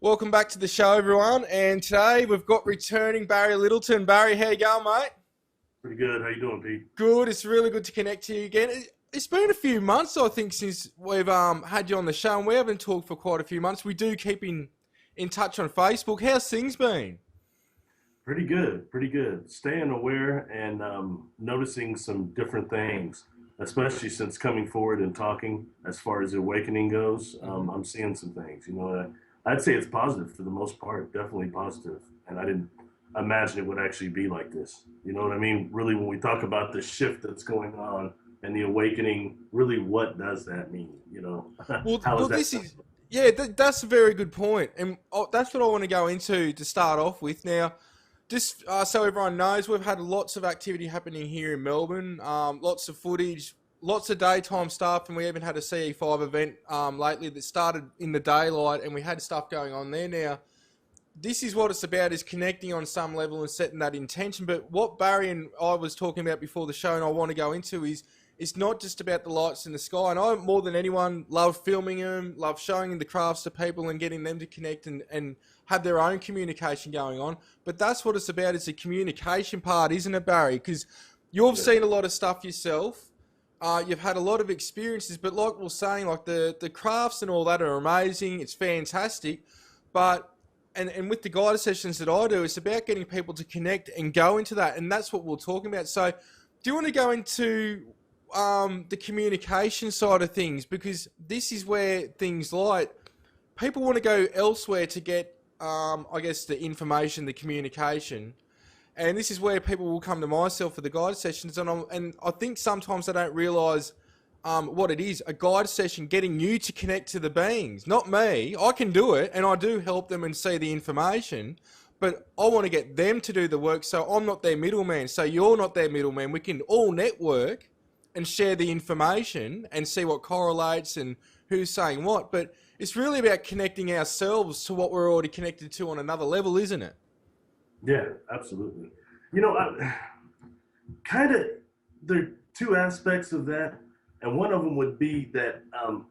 Welcome back to the show, everyone. And today we've got returning Barry Littleton. Barry, how you going, mate? Pretty good. How you doing, Pete? Good. It's really good to connect to you again. It's been a few months, I think, since we've had you on the show, and we haven't talked for quite a few months. We do keep in touch on Facebook. How's things been? Pretty good. Pretty good. Staying aware and noticing some different things, especially since coming forward and talking as far as awakening goes. I'm seeing some things. I'd say it's positive for the most part. Definitely positive. And I didn't imagine it would actually be like this. You know what I mean? Really, when we talk about the shift that's going on and the awakening, really, what does that mean? Well, How well is that? this is yeah, that's a very good point, and that's what I want to go into to start off with. Now, just so everyone knows, we've had lots of activity happening here in Melbourne, lots of footage, lots of daytime stuff, and we even had a CE5 event lately that started in the daylight, and we had stuff going on there. Now, this is what it's about, is connecting on some level and setting that intention. But what Barry and I was talking about before the show, and I want to go into, is it's not just about the lights in the sky. And I, more than anyone, love filming them, love showing the crafts to people and getting them to connect and have their own communication going on. But that's what it's about, is the communication part, isn't it, Barry? Because you've seen a lot of stuff yourself. You've had a lot of experiences, but like we're saying, like the crafts and all that are amazing. It's fantastic. But and with the guided sessions that I do, it's about getting people to connect and go into that, and that's what we're talking about. So, do you want to go into the communication side of things? Because this is where things like people want to go elsewhere to get, I guess, the information, the communication, and this is where people will come to myself for the guided sessions, and I think sometimes they don't realise what it is. A guide session, getting you to connect to the beings, not me. I can do it, and I do help them and see the information, but I want to get them to do the work, so I'm not their middleman, so you're not their middleman. We can all network and share the information and see what correlates and who's saying what, but it's really about connecting ourselves to what we're already connected to on another level, isn't it? Yeah, absolutely. Kind of, there are two aspects of that, and one of them would be that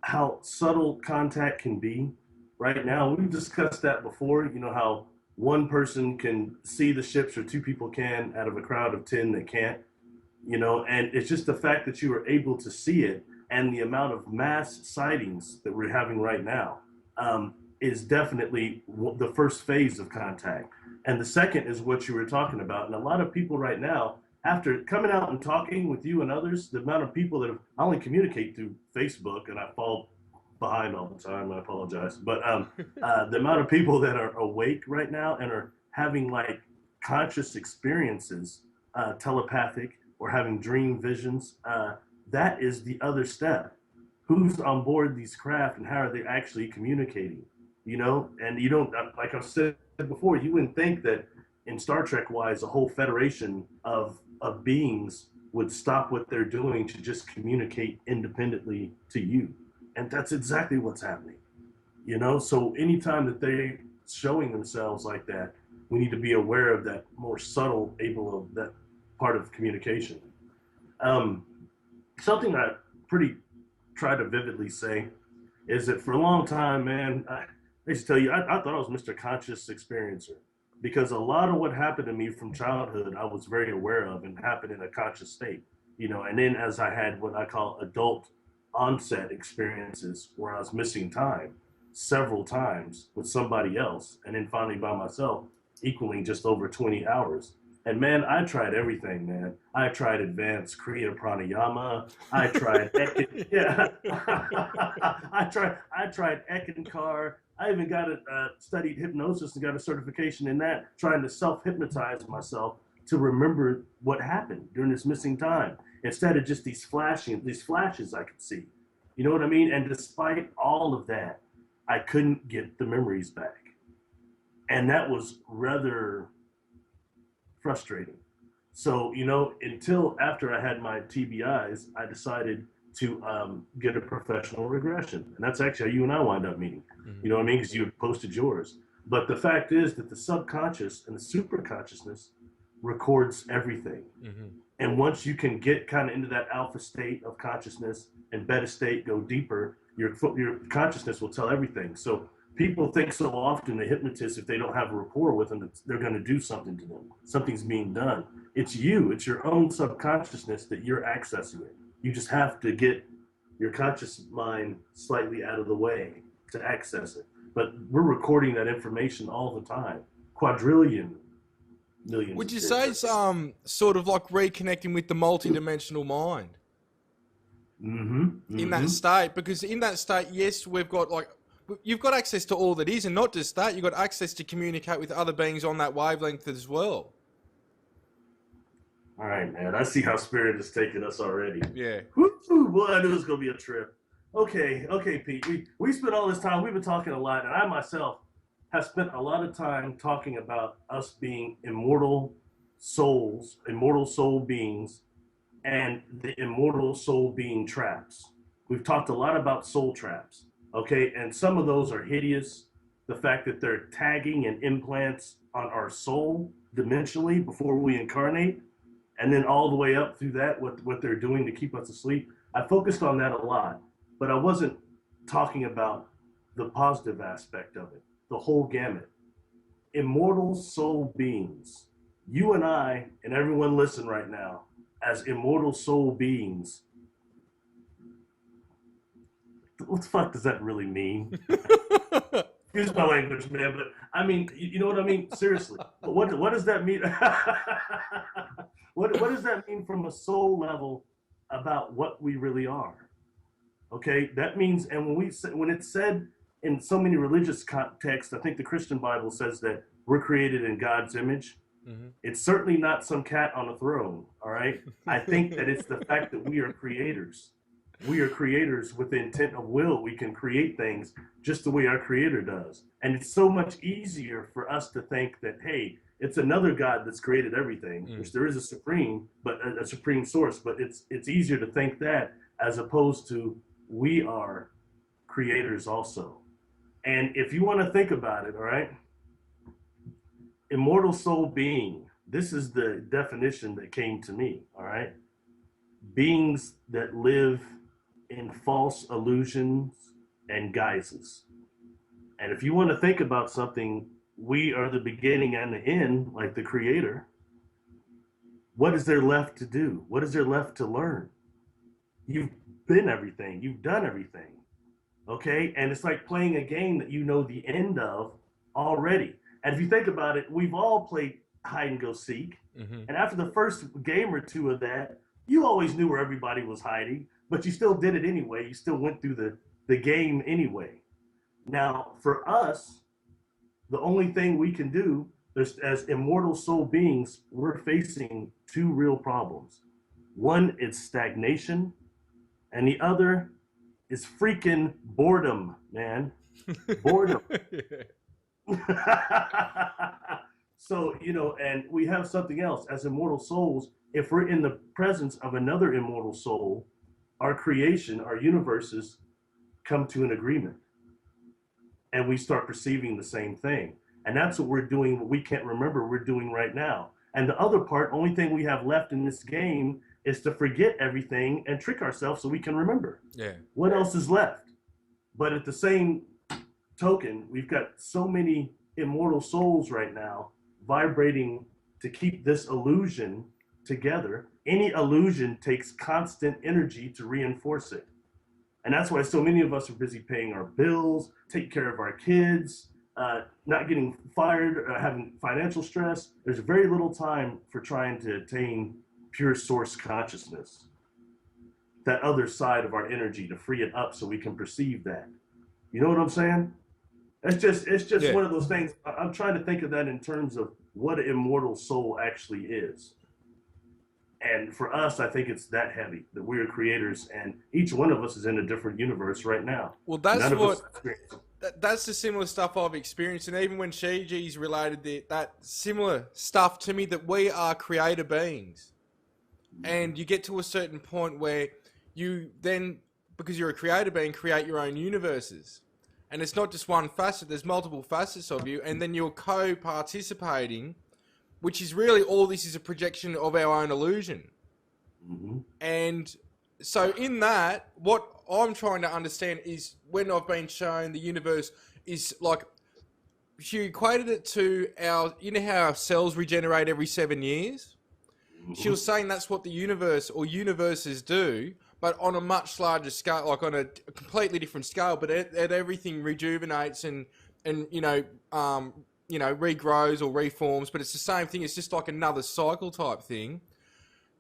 how subtle contact can be. Right now, we've discussed that before. You know how one person can see the ships, or two people can, out of a crowd of 10 that can't. And it's just the fact that you are able to see it, and the amount of mass sightings that we're having right now is definitely the first phase of contact. And the second is what you were talking about. And a lot of people right now, after coming out and talking with you and others, the amount of people that I only communicate through Facebook, and I fall behind all the time, I apologize. But the amount of people that are awake right now and are having like conscious experiences, telepathic, or having dream visions, that is the other step. Who's on board these craft, and how are they actually communicating? And you don't, like I've said before, you wouldn't think that in Star Trek wise, a whole federation of beings would stop what they're doing to just communicate independently to you. And that's exactly what's happening. So anytime that they're showing themselves like that, we need to be aware of that more subtle able of that part of communication. Something I pretty try to vividly say is that for a long time, man, I used to tell you, I thought I was Mr. Conscious Experiencer, because a lot of what happened to me from childhood, I was very aware of and happened in a conscious state, and then as I had what I call adult onset experiences where I was missing time several times with somebody else, and then finally by myself, equaling just over 20 hours. And man, I tried everything, man. I tried advanced Kriya pranayama. I tried yeah. I tried Ekankar. I even got studied hypnosis and got a certification in that, trying to self-hypnotize myself to remember what happened during this missing time, instead of just these flashes I could see. You know what I mean? And despite all of that, I couldn't get the memories back. And that was rather frustrating. So, until after I had my TBIs, I decided to get a professional regression. And that's actually how you and I wind up meeting. You know what I mean? Because you had posted yours. But the fact is that the subconscious and the superconsciousness records everything. And once you can get kind of into that alpha state of consciousness and beta state, go deeper, your consciousness will tell everything. So People think so often the hypnotist, if they don't have a rapport with them, they're going to do something to them. Something's being done. It's you. It's your own subconsciousness that you're accessing it. You just have to get your conscious mind slightly out of the way to access it. But we're recording that information all the time. Quadrillion millions. Would you say it's sort of like reconnecting with the multidimensional mind? In that state? Because in that state, yes, we've got like, you've got access to all that is, and not just that, you've got access to communicate with other beings on that wavelength as well. All right, man. I see how Spirit is taking us already. Yeah. Woo-hoo, boy, I knew it was going to be a trip. Okay, Pete. We spent all this time, we've been talking a lot, and I myself have spent a lot of time talking about us being immortal souls, immortal soul beings, and the immortal soul being traps. We've talked a lot about soul traps, okay? And some of those are hideous. The fact that they're tagging and implants on our soul dimensionally before we incarnate, and then all the way up through that, what they're doing to keep us asleep. I focused on that a lot, but I wasn't talking about the positive aspect of it, the whole gamut. Immortal soul beings, you and I, and everyone listen right now, as immortal soul beings, what the fuck does that really mean? Excuse my language, man, but I mean, you know what I mean? Seriously, what does that mean? What does that mean from a soul level about what we really are? Okay, that means, and when it's said in so many religious contexts, I think the Christian Bible says that we're created in God's image. Mm-hmm. It's certainly not some cat on a throne, all right? I think that it's the fact that we are creators. We are creators with the intent of will. We can create things just the way our creator does. And it's so much easier for us to think that, hey, it's another God that's created everything, which there is a supreme, but a supreme source, but it's easier to think that as opposed to we are creators also. And if you want to think about it, all right, immortal soul being, this is the definition that came to me, all right? Beings that live in false illusions and guises. And if you want to think about something, we are the beginning and the end, like the creator. What is there left to do? What is there left to learn? You've been everything. You've done everything. Okay? And it's like playing a game that you know the end of already. And if you think about it, we've all played hide and go seek. Mm-hmm. And after the first game or two of that, you always knew where everybody was hiding, but you still did it anyway. You still went through the game anyway. Now, for us, the only thing we can do is, as immortal soul beings, we're facing two real problems. One is stagnation, and the other is freaking boredom, man. Boredom. So, you know, and we have something else. As immortal souls, if we're in the presence of another immortal soul, our creation, our universes come to an agreement. And we start perceiving the same thing. And that's what we're doing, what we can't remember we're doing right now. And the other part, only thing we have left in this game is to forget everything and trick ourselves so we can remember. Yeah. What else is left? But at the same token, we've got so many immortal souls right now vibrating to keep this illusion together. Any illusion takes constant energy to reinforce it. And that's why so many of us are busy paying our bills, taking care of our kids, not getting fired, having financial stress. There's very little time for trying to attain pure source consciousness, that other side of our energy, to free it up so we can perceive that. You know what I'm saying? It's just one of those things. I'm trying to think of that in terms of what an immortal soul actually is. And for us, I think it's that heavy, that we're creators, and each one of us is in a different universe right now. Well, that's the similar stuff I've experienced, and even when Shiji's related that similar stuff to me, that we are creator beings. And you get to a certain point where you then, because you're a creator being, create your own universes. And it's not just one facet, there's multiple facets of you, and then you're co-participating, which is really all this is a projection of our own illusion. Mm-hmm. And so in that, what I'm trying to understand is when I've been shown the universe is like she equated it to our, you know how our cells regenerate every 7 years? She was saying that's what the universe or universes do, but on a much larger scale, like on a completely different scale. But everything rejuvenates and regrows or reforms. But it's the same thing. It's just like another cycle type thing.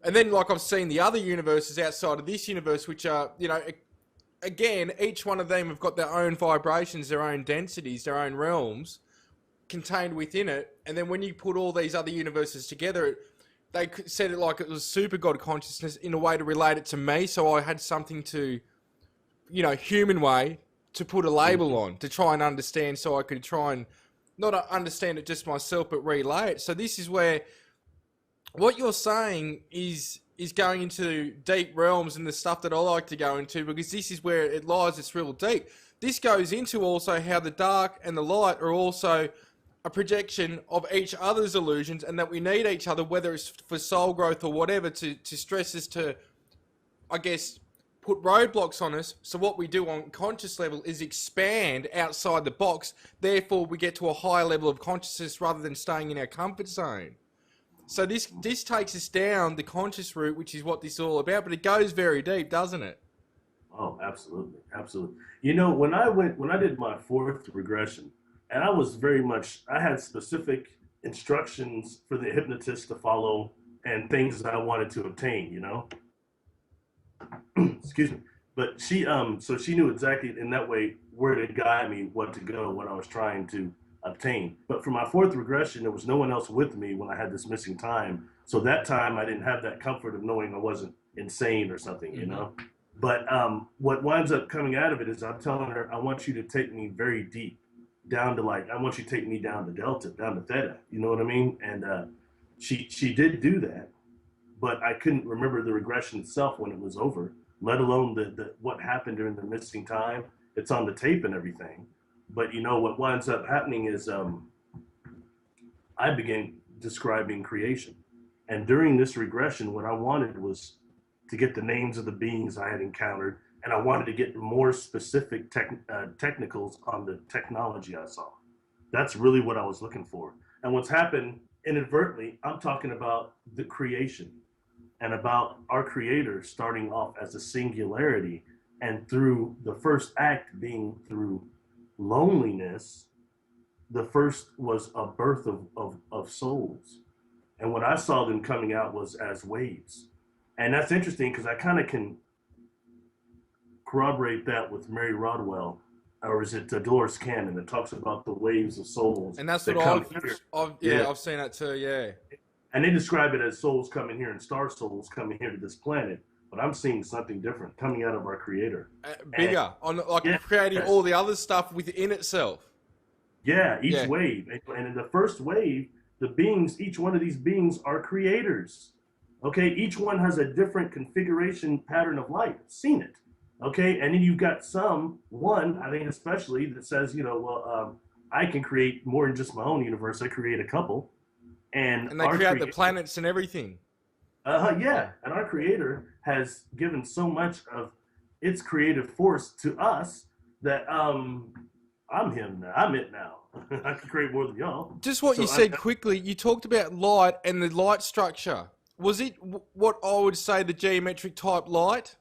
And then, like I've seen the other universes outside of this universe, which are, again, each one of them have got their own vibrations, their own densities, their own realms contained within it. And then when you put all these other universes together, they said it like it was super God consciousness in a way to relate it to me. So I had something to, human way to put a label on, to try and understand, so I could try and not understand it just myself, but relay it. So this is where what you're saying is going into deep realms and the stuff that I like to go into, because this is where it lies. It's real deep. This goes into also how the dark and the light are also a projection of each other's illusions, and that we need each other, whether it's for soul growth or whatever, to stress us to, I guess, put roadblocks on us. So what we do on conscious level is expand outside the box. Therefore, we get to a higher level of consciousness rather than staying in our comfort zone. So this takes us down the conscious route, which is what this is all about. But it goes very deep, doesn't it? Oh, absolutely, absolutely. When I did my fourth regression, and I had specific instructions for the hypnotist to follow and things that I wanted to obtain, excuse me. But so she knew exactly in that way where to guide me, what to go, what I was trying to obtain. But for my fourth regression, there was no one else with me when I had this missing time. So that time I didn't have that comfort of knowing I wasn't insane or something, But what winds up coming out of it is I'm telling her, I want you to take me very deep, down to I want you to take me down to delta, down to theta, you know what I mean? And she did do that, but I couldn't remember the regression itself when it was over, let alone the what happened during the missing time. It's on the tape and everything. But what winds up happening is I began describing creation. And during this regression, what I wanted was to get the names of the beings I had encountered, and I wanted to get more specific technicals on the technology I saw. That's really what I was looking for. And what's happened inadvertently, I'm talking about the creation and about our creator starting off as a singularity, and through the first act being through loneliness, the first was a birth of souls. And what I saw them coming out was as waves. And that's interesting because I kind of can corroborate that with Mary Rodwell, or is it Dolores Cannon, that talks about the waves of souls. And that's what I've seen that too, yeah. And they describe it as souls coming here and star souls coming here to this planet. But I'm seeing something different coming out of our creator. Bigger, creating all the other stuff within itself. Yeah, each wave. And in the first wave, the beings, each one of these beings are creators. Okay, each one has a different configuration pattern of light. Seen it. Okay, and then you've got one, I think especially, that says, I can create more than just my own universe. I create a couple. And they create the planets and everything. Yeah, and our creator has given so much of its creative force to us that I'm him now. I'm it now. I can create more than y'all. Just what you said quickly, you talked about light and the light structure. Was it what I would say the geometric type light?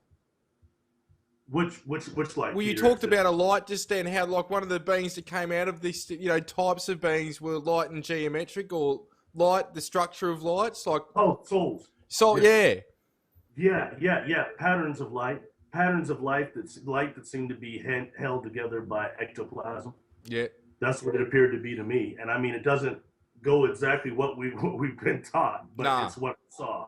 Which light? Well, you talked about a light just then, how one of the beings that came out of this, types of beings were light and geometric, or light, the structure of lights, souls. So yeah. Yeah. Patterns of light that seem to be held together by ectoplasm. Yeah, that's what it appeared to be to me. And I mean, it doesn't go exactly what we've been taught, but it's what I saw,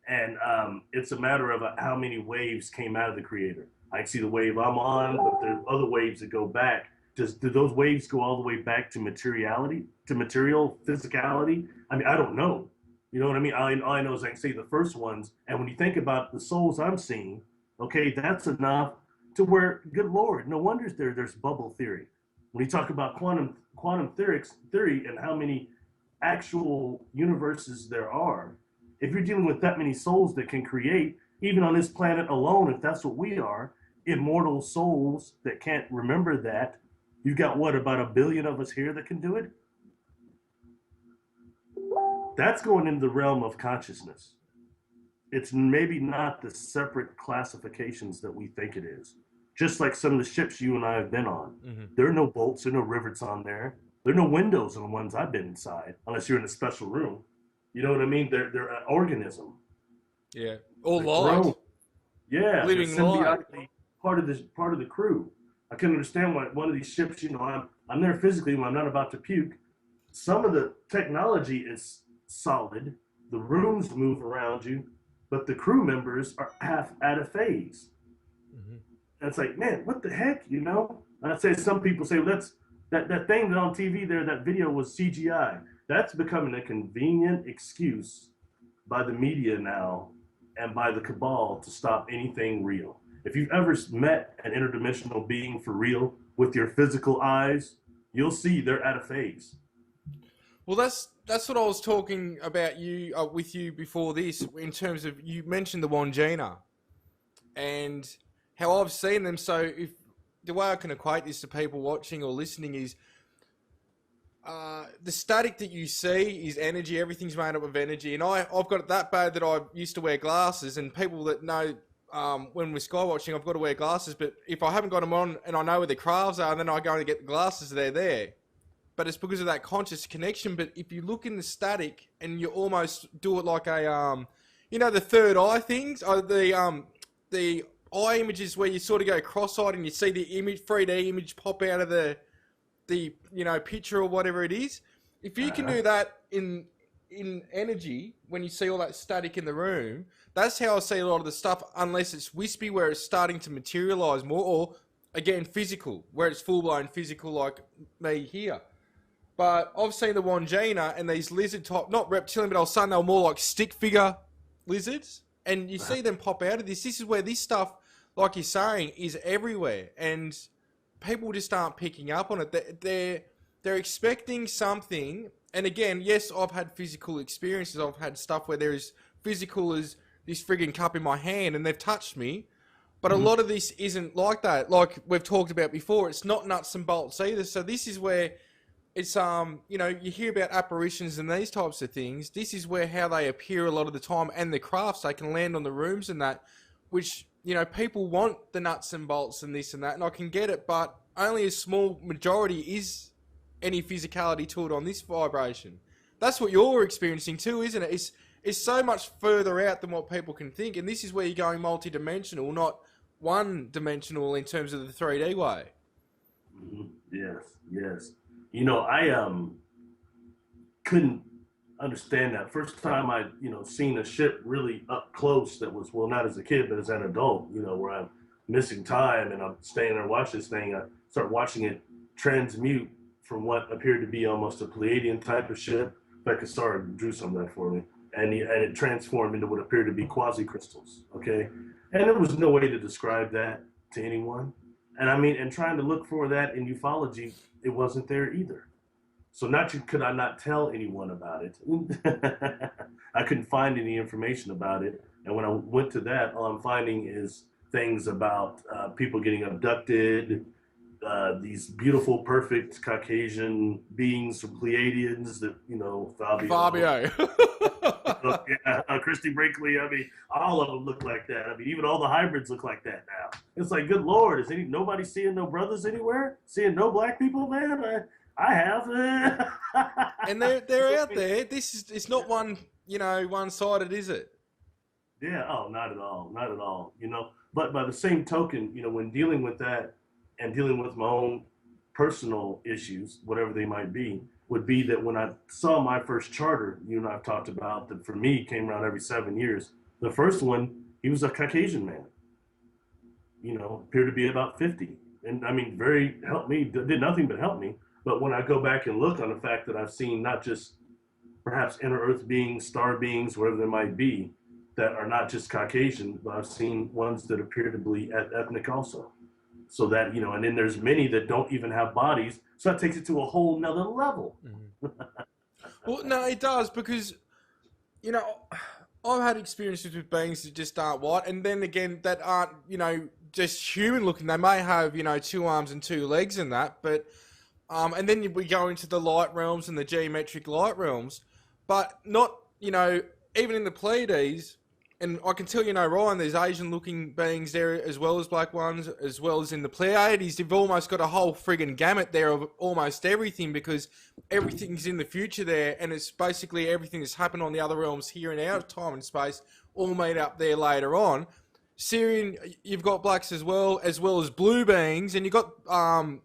And it's a matter of how many waves came out of the creator. I can see the wave I'm on, but there's other waves that go back. Do those waves go all the way back to materiality, to material physicality? I mean, I don't know. You know what I mean? All I know is I can see the first ones. And when you think about the souls I'm seeing, okay, that's enough to where, good Lord, no wonder there's bubble theory. When you talk about quantum theory and how many actual universes there are, if you're dealing with that many souls that can create, even on this planet alone, if that's what we are, immortal souls that can't remember that, You've got what, about 1 billion of us here that can do it? That's going into the realm of consciousness. It's maybe not the separate classifications that we think it is. Just like some of the ships you and I have been on. Mm-hmm. There are no bolts, there are no rivets on there. There are no windows on the ones I've been inside, unless you're in a special room. You know what I mean? They're an organism. Yeah. All They're light. grown. Yeah, Living they're light. symbiotically part of the crew. I can understand why one of these ships, I'm there physically when I'm not about to puke. Some of the technology is solid. The rooms move around you, but the crew members are half out of phase. Mm-hmm. And it's like, man, what the heck, And I say, some people say, well, that thing that on TV there, that video was CGI. That's becoming a convenient excuse by the media now and by the cabal to stop anything real. If you've ever met an interdimensional being for real with your physical eyes, you'll see they're out of phase. Well, that's what I was talking about with you before this, in terms of, you mentioned the Wangina and how I've seen them. So if the way I can equate this to people watching or listening is, the static that you see is energy. Everything's made up of energy, and I've got it that bad that I used to wear glasses. And people that know, when we're sky watching, I've got to wear glasses. But if I haven't got them on and I know where the crafts are, then I go and get the glasses. They're there, but it's because of that conscious connection. But if you look in the static and you almost do it like a, the third eye things, or the eye images where you sort of go cross-eyed and you see the image, 3D image pop out of the picture or whatever it is. If you can do that in energy, when you see all that static in the room, that's how I see a lot of the stuff, unless it's wispy where it's starting to materialize more, or again physical where it's full-blown physical like me here. But I've seen the Wangina and these lizard type, not reptilian, but I was saying they were more like stick figure lizards, and you see them pop out of this. This is where this stuff, like you're saying, is everywhere, and people just aren't picking up on it. They're expecting something, and again, yes, I've had physical experiences. I've had stuff where they're as physical as this frigging cup in my hand, and they've touched me. But a lot of this isn't like that. Like we've talked about before, it's not nuts and bolts either. So this is where it's, you hear about apparitions and these types of things. This is where how they appear a lot of the time, and the crafts, they can land on the rooms and that, which, people want the nuts and bolts and this and that, and I can get it, but only a small majority is any physicality to it on this vibration. That's what you're experiencing too, isn't it? It's so much further out than what people can think, and this is where you're going multi-dimensional, not one-dimensional in terms of the 3D way. Mm-hmm. Yes. I couldn't understand that. First time I, seen a ship really up close that was, well, not as a kid, but as an adult, where I'm missing time and I'm staying there and watching this thing. I start watching it transmute from what appeared to be almost a Pleiadian type of ship. In fact, Sorry drew some of that for me. And it transformed into what appeared to be quasi-crystals, okay? And there was no way to describe that to anyone. And trying to look for that in ufology, it wasn't there either. So could I not tell anyone about it. I couldn't find any information about it. And when I went to that, all I'm finding is things about people getting abducted, these beautiful, perfect Caucasian beings from Pleiadians that, Fabio. Christy Brinkley, all of them look like that. Even all the hybrids look like that now. It's like, good Lord, is nobody seeing no brothers anywhere? Seeing no black people, man? I have. And they're out there. It's not one-sided, is it? Yeah, not at all. But by the same token, when dealing with that and dealing with my own personal issues, whatever they might be, would be that when I saw my first charter, you and I've talked about, that for me came around every 7 years. The first one, he was a Caucasian man, appeared to be about 50. And helped me, did nothing but help me. But when I go back and look on the fact that I've seen not just perhaps inner earth beings, star beings, whatever they might be, that are not just Caucasian, but I've seen ones that appear to be ethnic also. So that, and then there's many that don't even have bodies. So that takes it to a whole nother level. Mm-hmm. Well, no, it does, because, I've had experiences with beings that just aren't white. And then again, that aren't, just human looking. They may have, you know, 2 arms and 2 legs and that, but and then we go into the light realms and the geometric light realms, but not, you know, even in the Pleiades. And I can tell you, know, Ryan, there's Asian-looking beings there as well as black ones, as well as in the Pleiades. You've almost got a whole friggin' gamut there of almost everything, because everything's in the future there, and it's basically everything that's happened on the other realms here and out of time and space, all made up there later on. Syrian, you've got blacks as well as blue beings, and you've got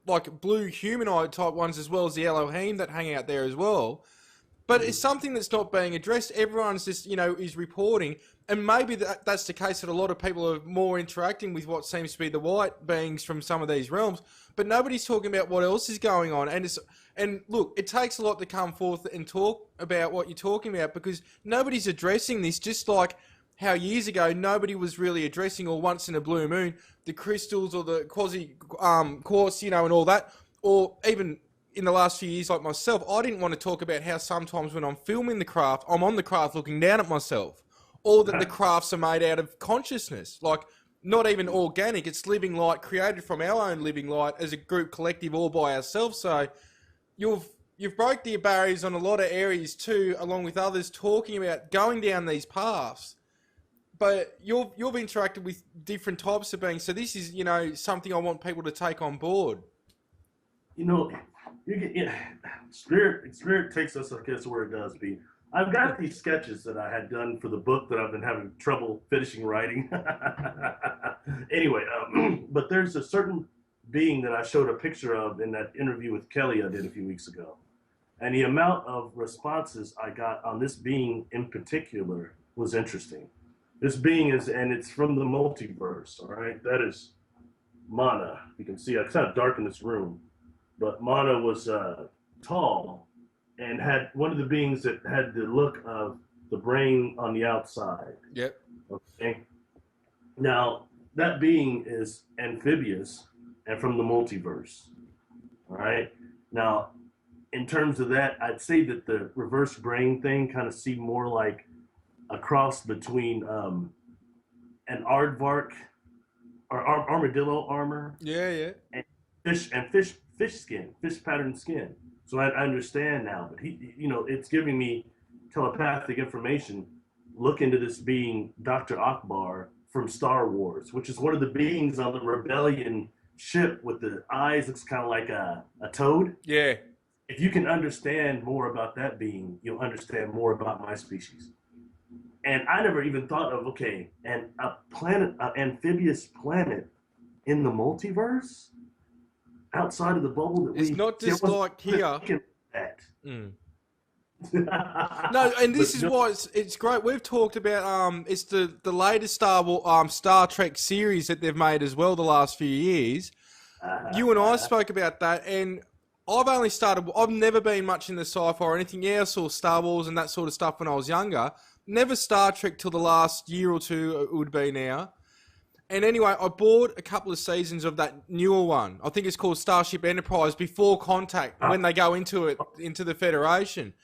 like blue humanoid type ones as well as the Elohim that hang out there as well. But it's something that's not being addressed. Everyone's just, you know, is reporting. And maybe that's the case, that a lot of people are more interacting with what seems to be the white beings from some of these realms. But nobody's talking about what else is going on. And look, it takes a lot to come forth and talk about what you're talking about, because nobody's addressing this, just like how years ago nobody was really addressing, or once in a blue moon, the crystals or the quartz, you know, and all that. Or even in the last few years, like myself, I didn't want to talk about how sometimes when I'm filming the craft, I'm on the craft looking down at myself, or that the crafts are made out of consciousness, like not even organic. It's living light created from our own living light as a group collective, all by ourselves. So you've broke the barriers on a lot of areas too, along with others talking about going down these paths. But you've interacted with different types of beings. So this is, you know, something I want people to take on board. You know, spirit takes us, I guess, where it does be. I've got these sketches that I had done for the book that I've been having trouble finishing writing. Anyway, but there's a certain being that I showed a picture of in that interview with Kelly I did a few weeks ago. And the amount of responses I got on this being in particular was interesting. This being is, and it's from the multiverse, all right? That is Mana. You can see, it's kind of dark in this room, but Mana was tall and had one of the beings that had the look of the brain on the outside. Yep. Okay. Now, that being is amphibious and from the multiverse. All right. Now, in terms of that, I'd say that the reverse brain thing kind of seemed more like a cross between an aardvark or armadillo armor. Yeah. And fish skin, fish pattern skin. So I understand now, but he, you know, it's giving me telepathic information. Look into this being Dr. Akbar from Star Wars, which is one of the beings on the Rebellion ship with the eyes, looks kind of like a toad. Yeah. If you can understand more about that being, you'll understand more about my species. And I never even thought of, okay, and a planet, an amphibious planet in the multiverse? Outside of the bubble that it's not just like here. Mm. No, and this is why it's great. We've talked about it's the latest Star Trek series that they've made as well the last few years. You and I spoke about that, and I've never been much in the sci-fi or anything. Yeah, I saw Star Wars and that sort of stuff when I was younger. Never Star Trek till the last year or two, it would be now. And anyway, I bought a couple of seasons of that newer one. I think it's called Starship Enterprise, Before Contact, when they go into the Federation.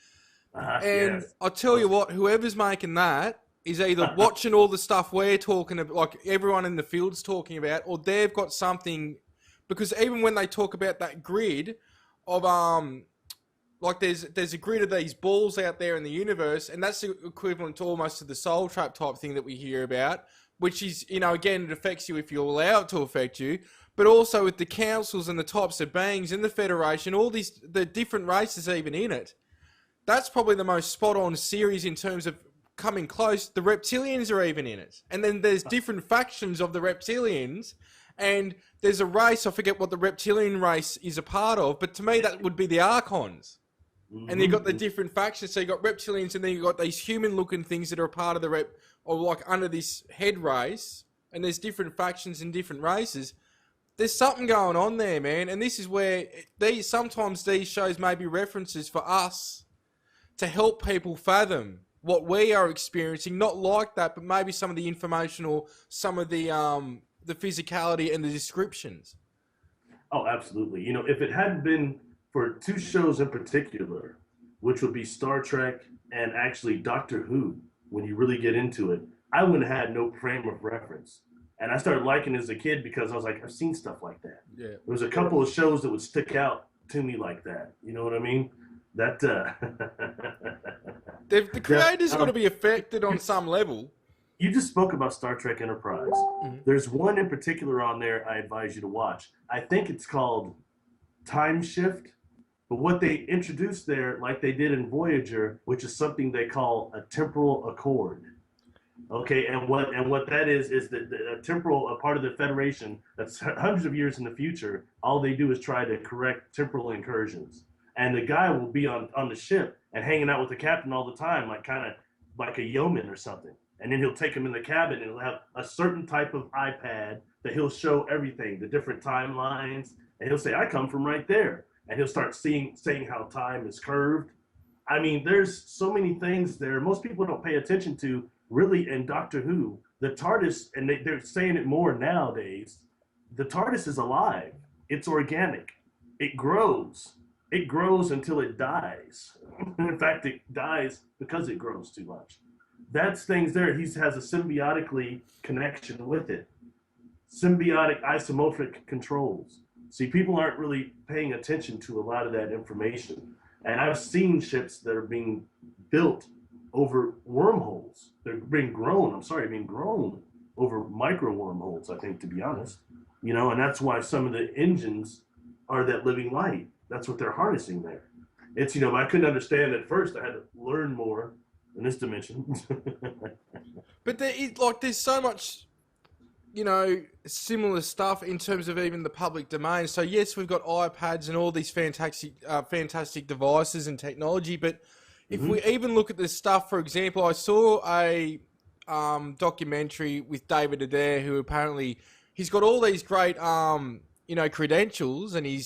And yes. I tell you what, whoever's making that is either watching all the stuff we're talking about, like everyone in the field's talking about, or they've got something, because even when they talk about that grid of, like there's a grid of these balls out there in the universe, and that's equivalent to almost to the soul trap type thing that we hear about, which is, you know, again, it affects you if you allow it to affect you, but also with the councils and the types of beings in the Federation, all these, the different races even in it. That's probably the most spot-on series in terms of coming close. The reptilians are even in it. And then there's different factions of the reptilians, and there's a race, I forget what the reptilian race is a part of, but to me that would be the Archons. And you've got the different factions, so you've got reptilians, and then you've got these human-looking things that are a part of the or like under this head race, and there's different factions and different races. There's something going on there, man, and this is where sometimes these shows may be references for us to help people fathom what we are experiencing, not like that, but maybe some of the information or some of the physicality and the descriptions. Oh, absolutely. You know, if it hadn't been for two shows in particular, which would be Star Trek and actually Doctor Who, when you really get into it, I wouldn't have had no frame of reference And I started liking it as a kid because I was like, I've seen stuff like that. Yeah. There was a couple of shows that would stick out to me like that. You know what I mean? That The creator's got to be affected on some level. You just spoke about Star Trek Enterprise. Mm-hmm. There's one in particular on there I advise you to watch. I think it's called Time Shift. But what they introduced there, like they did in Voyager, which is something they call a temporal accord. Okay, and what that is that a part of the Federation that's hundreds of years in the future, all they do is try to correct temporal incursions. And the guy will be on the ship and hanging out with the captain all the time, like kind of like a yeoman or something. And then he'll take him in the cabin and he'll have a certain type of iPad that he'll show everything, the different timelines, and he'll say, I come from right there. And he'll start saying how time is curved. I mean, there's so many things there. Most people don't pay attention to, really, in Doctor Who. The TARDIS, and they're saying it more nowadays, the TARDIS is alive. It's organic. It grows. It grows until it dies. In fact, it dies because it grows too much. That's things there. He has a symbiotically connection with it. Symbiotic isomorphic controls. See, people aren't really paying attention to a lot of that information. And I've seen ships that are being built over wormholes. They're being grown over micro wormholes, I think, to be honest. You know, and that's why some of the engines are that living light. That's what they're harnessing there. It's, you know, I couldn't understand at first. I had to learn more in this dimension. But there's so much, you know, similar stuff in terms of even the public domain. So yes, we've got iPads and all these fantastic devices and technology. But if we even look at this stuff, for example, I saw a documentary with David Adair, who apparently he's got all these great, you know, credentials, and he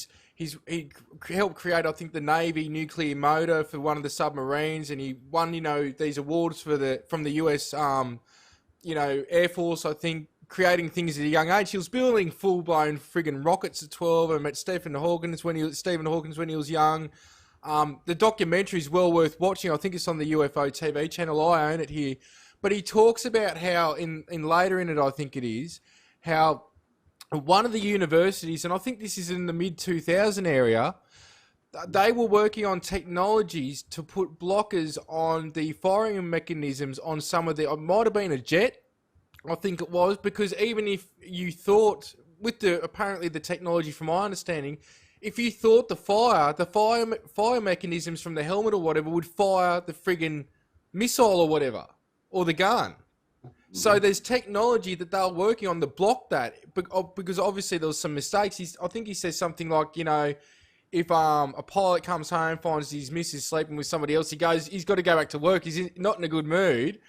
helped create, I think, the Navy nuclear motor for one of the submarines, and he won, you know, these awards from the US, you know, Air Force, I think, creating things at a young age. He was building full-blown friggin' rockets at 12. I met Stephen Hawkins when he was young. The documentary is well worth watching. I think it's on the UFO TV channel. I own it here. But he talks about how, in later in it, I think it is, how one of the universities, and I think this is in the mid-2000 area, they were working on technologies to put blockers on the firing mechanisms on some of the, it might have been a jet, I think it was, because even if you thought, with apparently the technology from my understanding, if you thought the fire mechanisms from the helmet or whatever would fire the friggin' missile or whatever, or the gun. So there's technology that they're working on to block that, because obviously there was some mistakes. I think he says something like, you know, if a pilot comes home, finds his missus sleeping with somebody else, he's got to go back to work. He's not in a good mood.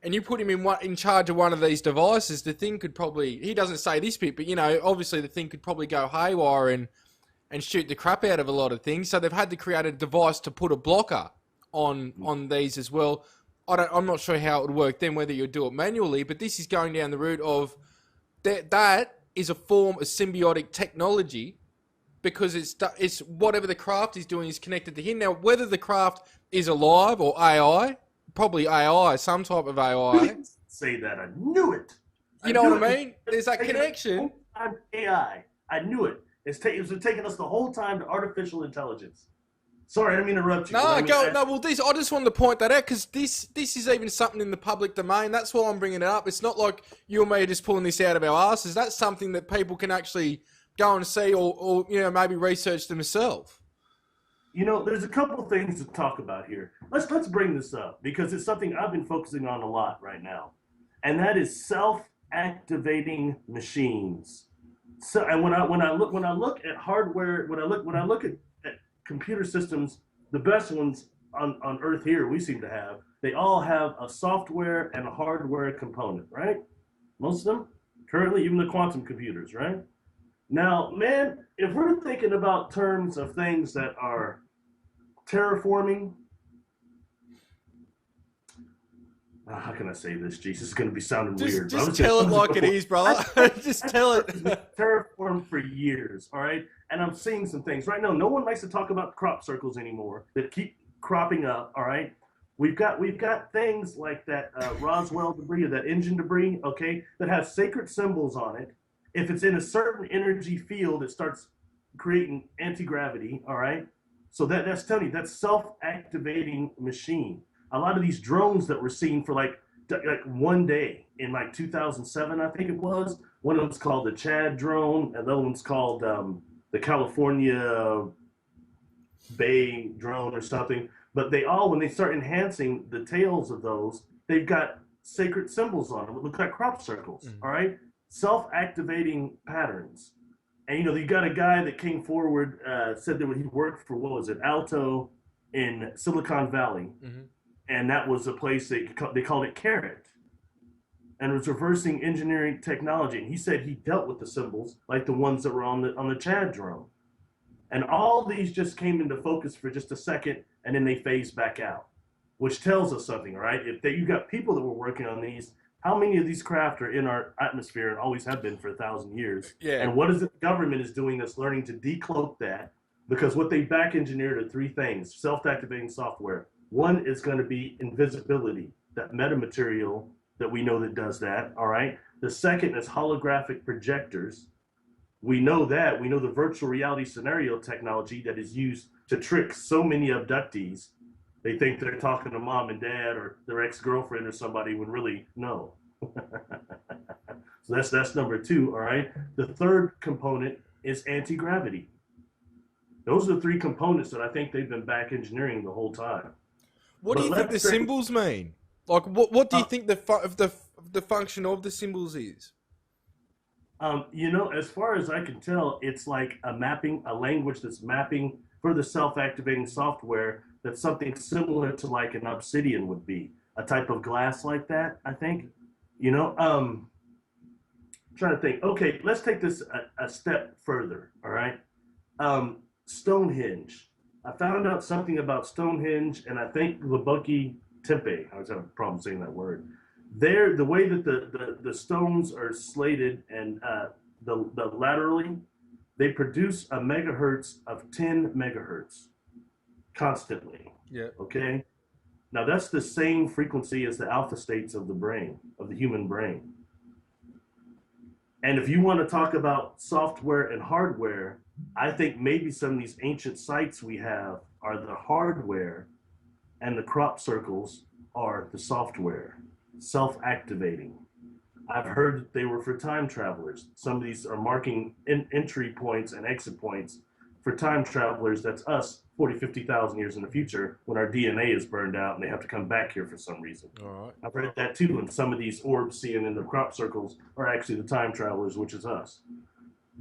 And you put him in charge of one of these devices, the thing could probably, he doesn't say this bit, but, you know, obviously the thing could probably go haywire and shoot the crap out of a lot of things. So they've had to create a device to put a blocker on these as well. I'm not sure how it would work then, whether you do it manually, but this is going down the route of that is a form of symbiotic technology, because it's whatever the craft is doing is connected to him. Now, whether the craft is alive or AI, probably AI, some type of AI. Say that. I knew it. You know what I mean? There's that connection. I'm AI. I knew it. It's taking us the whole time to artificial intelligence. Sorry, I didn't mean to interrupt you. Well, I just wanted to point that out, because this is even something in the public domain. That's why I'm bringing it up. It's not like you and me are just pulling this out of our asses. That's something that people can actually go and see, or you know, maybe research themselves. You know, there's a couple of things to talk about here. Let's bring this up, because it's something I've been focusing on a lot right now, and that is self-activating machines. So, and when I look at hardware, when I look at computer systems, the best ones on Earth here we seem to have, they all have a software and a hardware component, right? Most of them, currently, even the quantum computers, right? Now, man, if we're thinking about terms of things that are terraforming, how can I say this? Jeez, this is going to be sounding weird. Just tell it like it is, brother. Just tell it. Terraform for years, all right? And I'm seeing some things right now. No one likes to talk about crop circles anymore that keep cropping up, all right? We've got things like that Roswell debris or that engine debris, okay, that has sacred symbols on it. If it's in a certain energy field, it starts creating anti-gravity. All right, so that's telling you that's self-activating machine. A lot of these drones that we're seeing for like one day in like 2007, I think it was. One of them's called the Chad drone, and the other one's called the California Bay drone or something. But they all, when they start enhancing the tails of those, they've got sacred symbols on them. It look like crop circles. All right, self-activating patterns. And you got a guy that came forward, said that he worked for, what was it, Alto in Silicon Valley, and that was a place they called it Carrot, and it was reversing engineering technology. And he said he dealt with the symbols like the ones that were on the Chad drone. And all these just came into focus for just a second, and then they phased back out, which tells us something, right? If you got people that were working on these, how many of these craft are in our atmosphere and always have been for 1,000 years? Yeah. And what is it the government is doing that's learning to decloak that? Because what they back engineered are three things: self-activating software. One is going to be invisibility, that metamaterial that we know that does that, all right? The second is holographic projectors. We know that. We know the virtual reality scenario technology that is used to trick so many abductees. They think they're talking to mom and dad or their ex-girlfriend or somebody, when really, no. So that's number two, all right? The third component is anti-gravity. Those are the three components that I think they've been back engineering the whole time. What do you think the symbols mean? Like, what do you think the function of the symbols is? As far as I can tell, it's like a language that's mapping for the self-activating software. That's something similar to like an obsidian would be, a type of glass like that, I think. Trying to think. Okay, let's take this a step further, all right? Stonehenge. I found out something about Stonehenge, and I think Lubunki Tempe, I was having a problem saying that word. There, the way that the stones are slated and the laterally, they produce a megahertz of 10 megahertz constantly. Yeah. Okay. Now that's the same frequency as the alpha states of the brain, of the human brain. And if you want to talk about software and hardware, I think maybe some of these ancient sites we have are the hardware, and the crop circles are the software, self-activating. I've heard that they were for time travelers. Some of these are marking entry points and exit points for time travelers. That's us 40, 50,000 years in the future when our DNA is burned out and they have to come back here for some reason. All right. I've heard that too, and some of these orbs seen in the crop circles are actually the time travelers, which is us.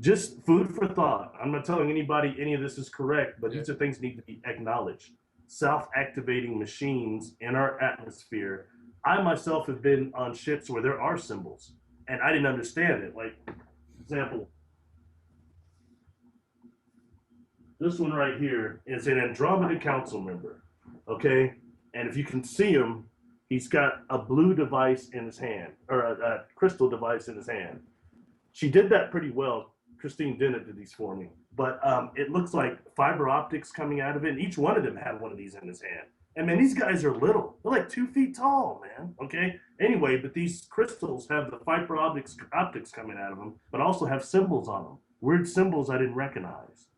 Just food for thought. I'm not telling anybody any of this is correct, but these are things that need to be acknowledged. Self-activating machines in our atmosphere. I myself have been on ships where there are symbols, and I didn't understand it. Like, for example, this one right here is an Andromeda Council member, okay? And if you can see him, he's got a blue device in his hand, or a crystal device in his hand. She did that pretty well. Christine Dennett did these for me. But it looks like fiber optics coming out of it, and each one of them had one of these in his hand. And man, these guys are little. They're like 2 feet tall, man, okay? Anyway, but these crystals have the fiber optics coming out of them, but also have symbols on them. Weird symbols I didn't recognize.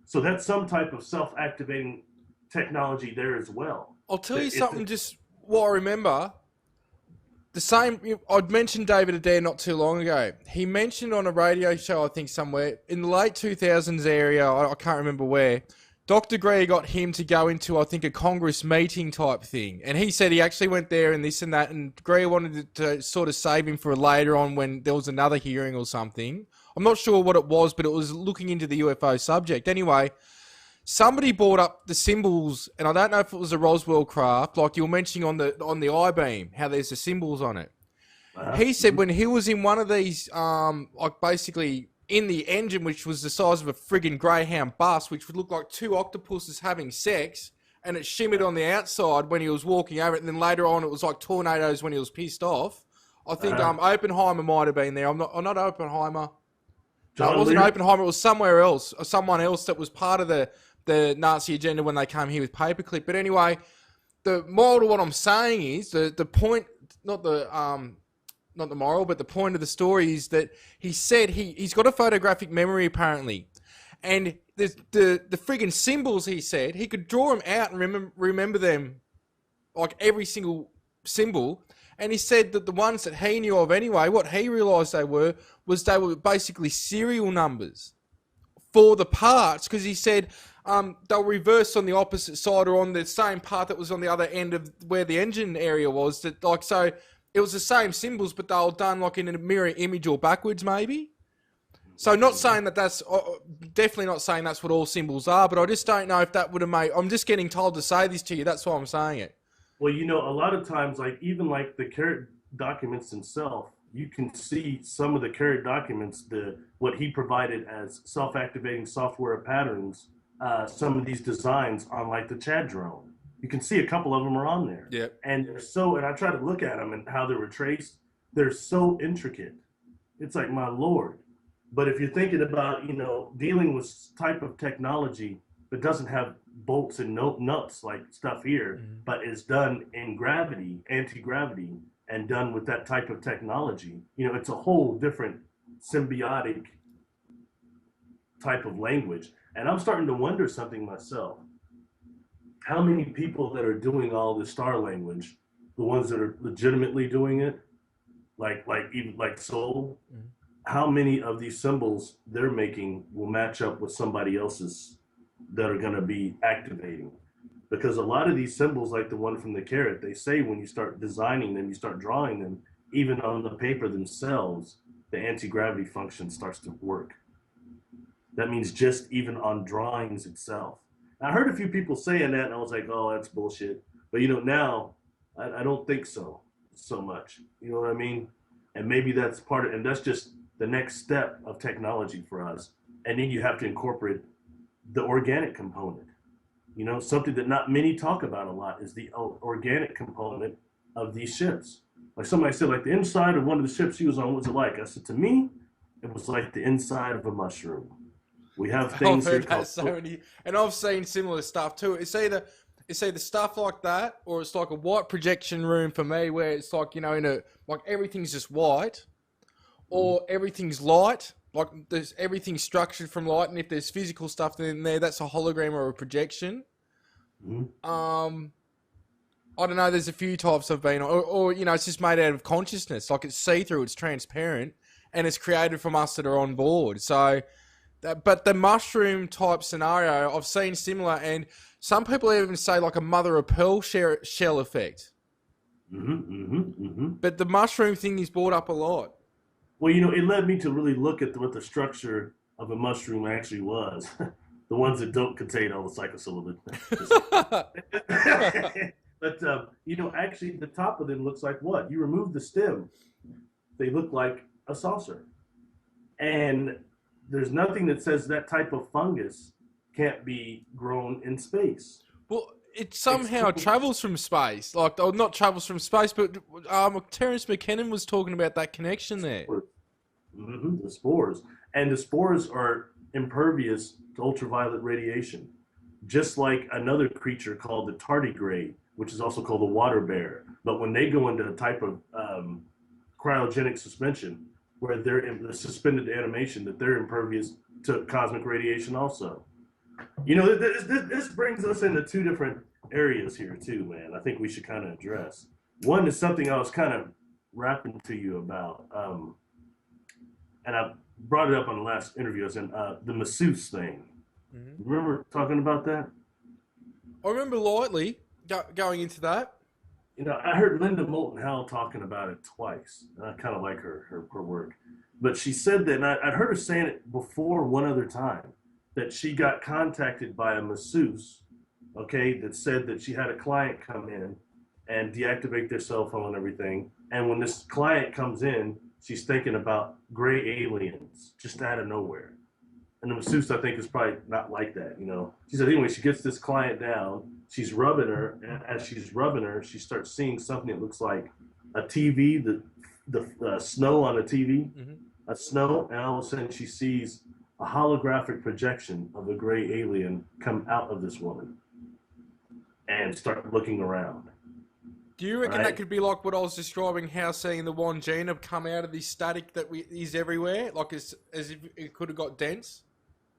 So that's some type of self-activating technology there as well. I'll tell you something, just what I remember. The same, I'd mentioned David Adair not too long ago. He mentioned on a radio show, I think somewhere, in the late 2000s area, I can't remember where, Dr. Greer got him to go into, I think, a Congress meeting type thing. And he said he actually went there and this and that, and Greer wanted to sort of save him for later on when there was another hearing or something. I'm not sure what it was, but it was looking into the UFO subject. Anyway, somebody brought up the symbols, and I don't know if it was a Roswell craft, like you were mentioning on the I-beam, how there's the symbols on it. He said when he was in one of these, like basically in the engine, which was the size of a friggin' Greyhound bus, which would look like two octopuses having sex, and it shimmered on the outside when he was walking over it, and then later on it was like tornadoes when he was pissed off. I think Oppenheimer might have been there. I'm not Oppenheimer. No, it wasn't Oppenheimer. It was somewhere else, or someone else that was part of the Nazi agenda when they came here with paperclip. But anyway, the moral to what I'm saying is the point, not the moral, but the point of the story is that he said he's got a photographic memory apparently, and the friggin' symbols, he said he could draw them out and remember them, like every single symbol. And he said that the ones that he knew of anyway, what he realised they were basically serial numbers for the parts, because he said they'll reverse on the opposite side or on the same part that was on the other end of where the engine area was. That, like, so it was the same symbols, but they were done like in a mirror image or backwards maybe. So not saying that's definitely not saying that's what all symbols are, but I just don't know if that would have made. I'm just getting told to say this to you. That's why I'm saying it. Well, you know, a lot of times, like even like the carrot documents themselves, you can see some of the carrot documents, what he provided as self-activating software patterns, some of these designs on like the Chad drone. You can see a couple of them are on there. Yep. And and I try to look at them and how they were traced. They're so intricate. It's like, my Lord. But if you're thinking about, you know, dealing with type of technology that doesn't have bolts and nuts like stuff here, but is done in gravity, anti-gravity, and done with that type of technology, you know, it's a whole different symbiotic type of language. And I'm starting to wonder something myself. How many people that are doing all this star language, the ones that are legitimately doing it, like even like Soul, how many of these symbols they're making will match up with somebody else's that are going to be activating? Because a lot of these symbols, like the one from the carrot, they say when you start designing them, you start drawing them, even on the paper themselves, the anti-gravity function starts to work. That means just even on drawings itself. I heard a few people saying that, and I was like, oh, that's bullshit. But, you know, now I don't think so much. You know what I mean? And maybe that's part of, and that's just the next step of technology for us. And then you have to incorporate the organic component. You know, something that not many talk about a lot is the organic component of these ships. Like somebody said, like the inside of one of the ships she was on, what was it like? I said, to me, it was like the inside of a mushroom. We have things here called... and I've seen similar stuff too. It's either stuff like that, or it's like a white projection room for me, where it's like, you know, like everything's just white, or everything's light. Like everything's structured from light, and if there's physical stuff in there, that's a hologram or a projection. I don't know. There's a few types I've been, or you know, it's just made out of consciousness. Like it's see-through, it's transparent, and it's created from us that are on board. So, but the mushroom type scenario, I've seen similar, and some people even say like a mother of pearl shell effect. But the mushroom thing is brought up a lot. Well, you know, it led me to really look at what the structure of a mushroom actually was. The ones that don't contain all the psychosyllabic. But, you know, actually the top of them looks like what? You remove the stem, they look like a saucer. And there's nothing that says that type of fungus can't be grown in space. Well, it somehow travels from space. Like, or not travels from space, but Terence McKinnon was talking about that connection there. The spores. And the spores are impervious to ultraviolet radiation, just like another creature called the tardigrade, which is also called the water bear. But when they go into a type of cryogenic suspension, where they're in the suspended animation, that they're impervious to cosmic radiation also. You know, this brings us into two different areas here too, man. I think we should kind of address. One is something I was kind of rapping to you about, and I brought it up on the last interview. I was in the Massuse thing. Remember talking about that? I remember lightly going into that. You know, I heard Linda Moulton Howe talking about it twice. And I kind of like her work. But she said that, and I'd heard her saying it before one other time, that she got contacted by a masseuse, okay, that said that she had a client come in and deactivate their cell phone and everything. And when this client comes in, she's thinking about gray aliens just out of nowhere. And the masseuse, I think, is probably not like that, you know. She said, anyway, she gets this client down, she's rubbing her, and as she's rubbing her, she starts seeing something that looks like a TV, the snow on a TV, a snow, and all of a sudden she sees a holographic projection of a gray alien come out of this woman. And and start looking around. Do you reckon Right? that could be like what I was describing, how seeing the one gene have come out of this static that is everywhere, like as if it could have got dense?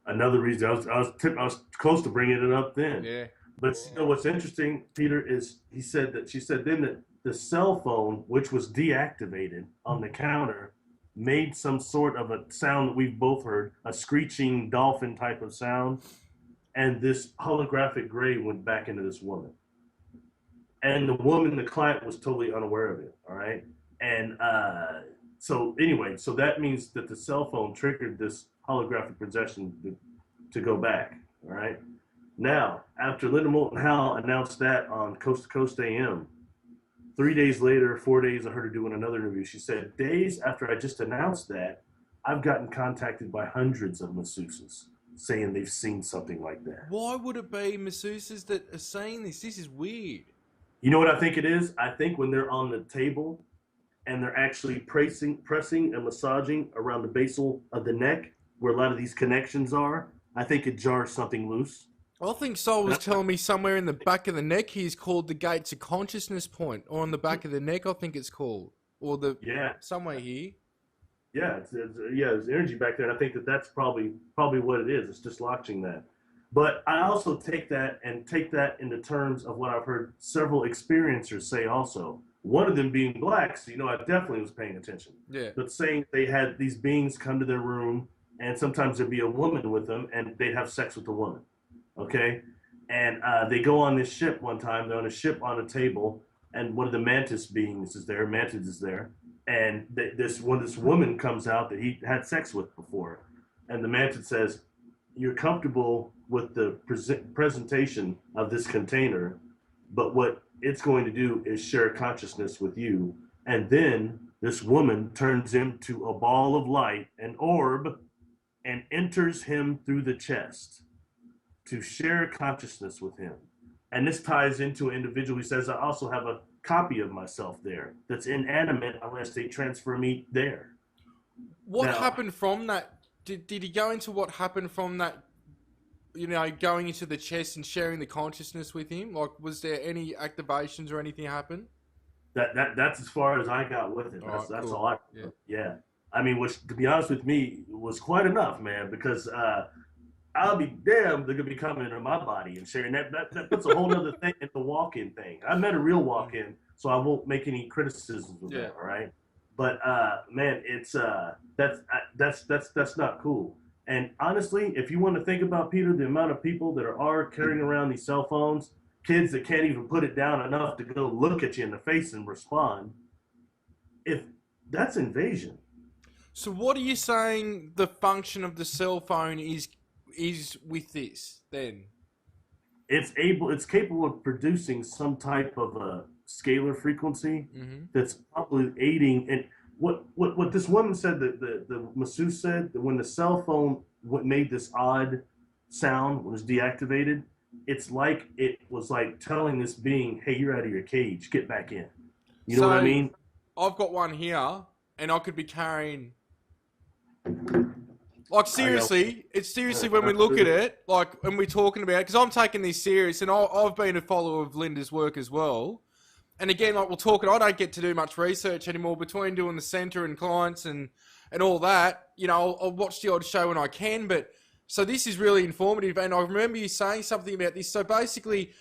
Another reason I was close to bringing it up then. Yeah. But you know what's interesting, Peter, is she said then that the cell phone, which was deactivated on the counter, made some sort of a sound that we've both heard, a screeching dolphin type of sound, and this holographic gray went back into this woman. And the woman, the client, was totally unaware of it. All right. And so anyway, so that means that the cell phone triggered this holographic projection to go back. All right. Now, after Linda Moulton Howe announced that on Coast to Coast AM, 3 days later, 4 days, I heard her doing another interview. She said, days after I just announced that, I've gotten contacted by hundreds of masseuses saying they've seen something like that. Why would it be masseuses that are saying this? This is weird. You know what I think it is? I think when they're on the table and they're actually pressing and massaging around the basal of the neck, where a lot of these connections are, I think it jars something loose. I think Sol was telling me somewhere in the back of the neck he's called the gates of consciousness point, or on the back of the neck I think it's called, or somewhere here. Yeah, there's energy back there, and I think that's probably what it is. It's just launching that. But I also take that into terms of what I've heard several experiencers say also. One of them being black, so I definitely was paying attention. Yeah. But saying they had these beings come to their room, and sometimes there'd be a woman with them, and they'd have sex with the woman. Okay? And they go on this ship one time. They're on a ship on a table, and one of the mantis beings is there. Mantis is there. And this woman comes out that he had sex with before. And the mantis says, you're comfortable with the presentation of this container, but what it's going to do is share consciousness with you. And then this woman turns into a ball of light, an orb, and enters him through the chest to share consciousness with him. And this ties into an individual who says, I also have a copy of myself there that's inanimate unless they transfer me there. What happened from that? Did he go into what happened from that, going into the chest and sharing the consciousness with him? Like, was there any activations or anything happen? That's as far as I got with it. That's cool. All I yeah. I mean, which, to be honest with me, was quite enough, man, because I'll be damned they're going to be coming into my body and sharing that. That puts a whole other thing in the walk-in thing. I met a real walk-in, so I won't make any criticisms of that, all right? But, man, it's that's not cool. And honestly, if you want to think about, Peter, the amount of people that are carrying around these cell phones, kids that can't even put it down enough to go look at you in the face and respond, if that's invasion. So what are you saying the function of the cell phone is with this then? It's capable of producing some type of a scalar frequency that's probably aiding. And what this woman said, that the masseuse said, that when the cell phone made this odd sound when it was deactivated, it's like it was like telling this being, hey, you're out of your cage, get back in. You know what I mean? I've got one here, and I could be carrying... Like, seriously, it's seriously when we look at it, like, and we're talking about it, because I'm taking this serious, and I've been a follower of Linda's work as well. And again, like, we'll talk, I don't get to do much research anymore between doing the centre and clients and all that. I'll watch the odd show when I can, but, so this is really informative, and I remember you saying something about this. So basically,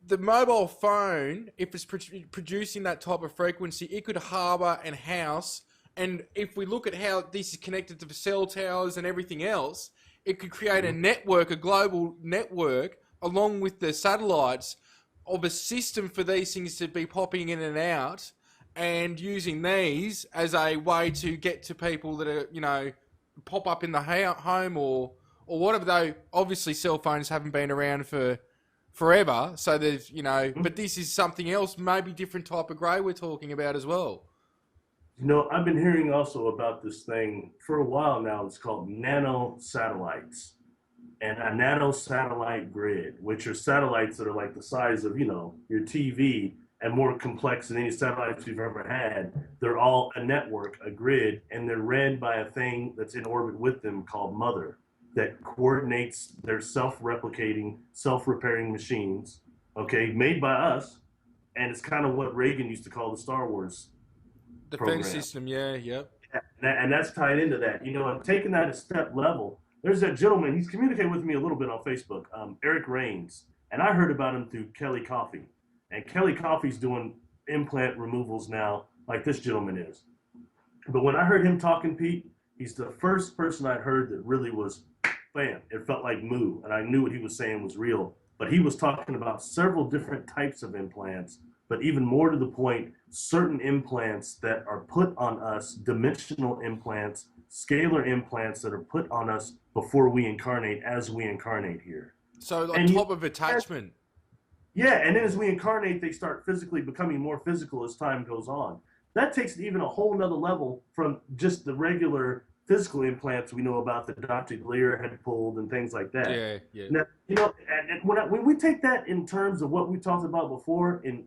the mobile phone, if it's producing that type of frequency, it could harbour and house. And if we look at how this is connected to the cell towers and everything else, it could create a network, a global network, along with the satellites, of a system for these things to be popping in and out, and using these as a way to get to people that are, pop up in the home or whatever. Though obviously cell phones haven't been around for forever, so there's, but this is something else, maybe different type of grey we're talking about as well. I've been hearing also about this thing for a while now. It's called Nano Satellites, and a nano satellite grid, which are satellites that are like the size of, your TV, and more complex than any satellites you've ever had. They're all a network, a grid, and they're ran by a thing that's in orbit with them called Mother, that coordinates their self-replicating, self-repairing machines, okay, made by us, and it's kind of what Reagan used to call the Star Wars Defense program. system, yeah, yep. And that's tied into that. You know, I'm taking that a step level. There's that gentleman, he's communicated with me a little bit on Facebook, Eric Rains, and I heard about him through Kelly Coffey. And Kelly Coffey's doing implant removals now, like this gentleman is. But when I heard him talking, Pete, he's the first person I'd heard that really was, bam, it felt like moo, and I knew what he was saying was real. But he was talking about several different types of implants, but even more to the point, certain implants that are put on us, dimensional implants, scalar implants that are put on us before we incarnate, as we incarnate here. So like top of attachment. Yeah, and then as we incarnate, they start physically becoming more physical as time goes on. That takes it even a whole nother level from just the regular physical implants we know about that Dr. Lear had pulled and things like that. Yeah, yeah. Now, you know, and when we take that in terms of what we talked about before in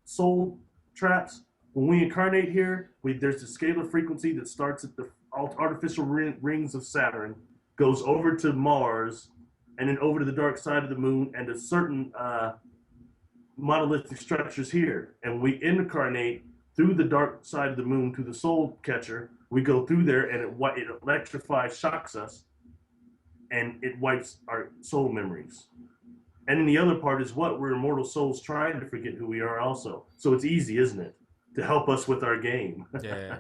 soul traps, when we incarnate here, there's the scalar frequency that starts at the artificial rings of Saturn, goes over to Mars, and then over to the dark side of the moon, and to certain monolithic structures here. And we incarnate through the dark side of the moon to the soul catcher. We go through there, and it electrifies, shocks us, and it wipes our soul memories. And then the other part is what? We're immortal souls trying to forget who we are also. So it's easy, isn't it? To help us with our game. Yeah.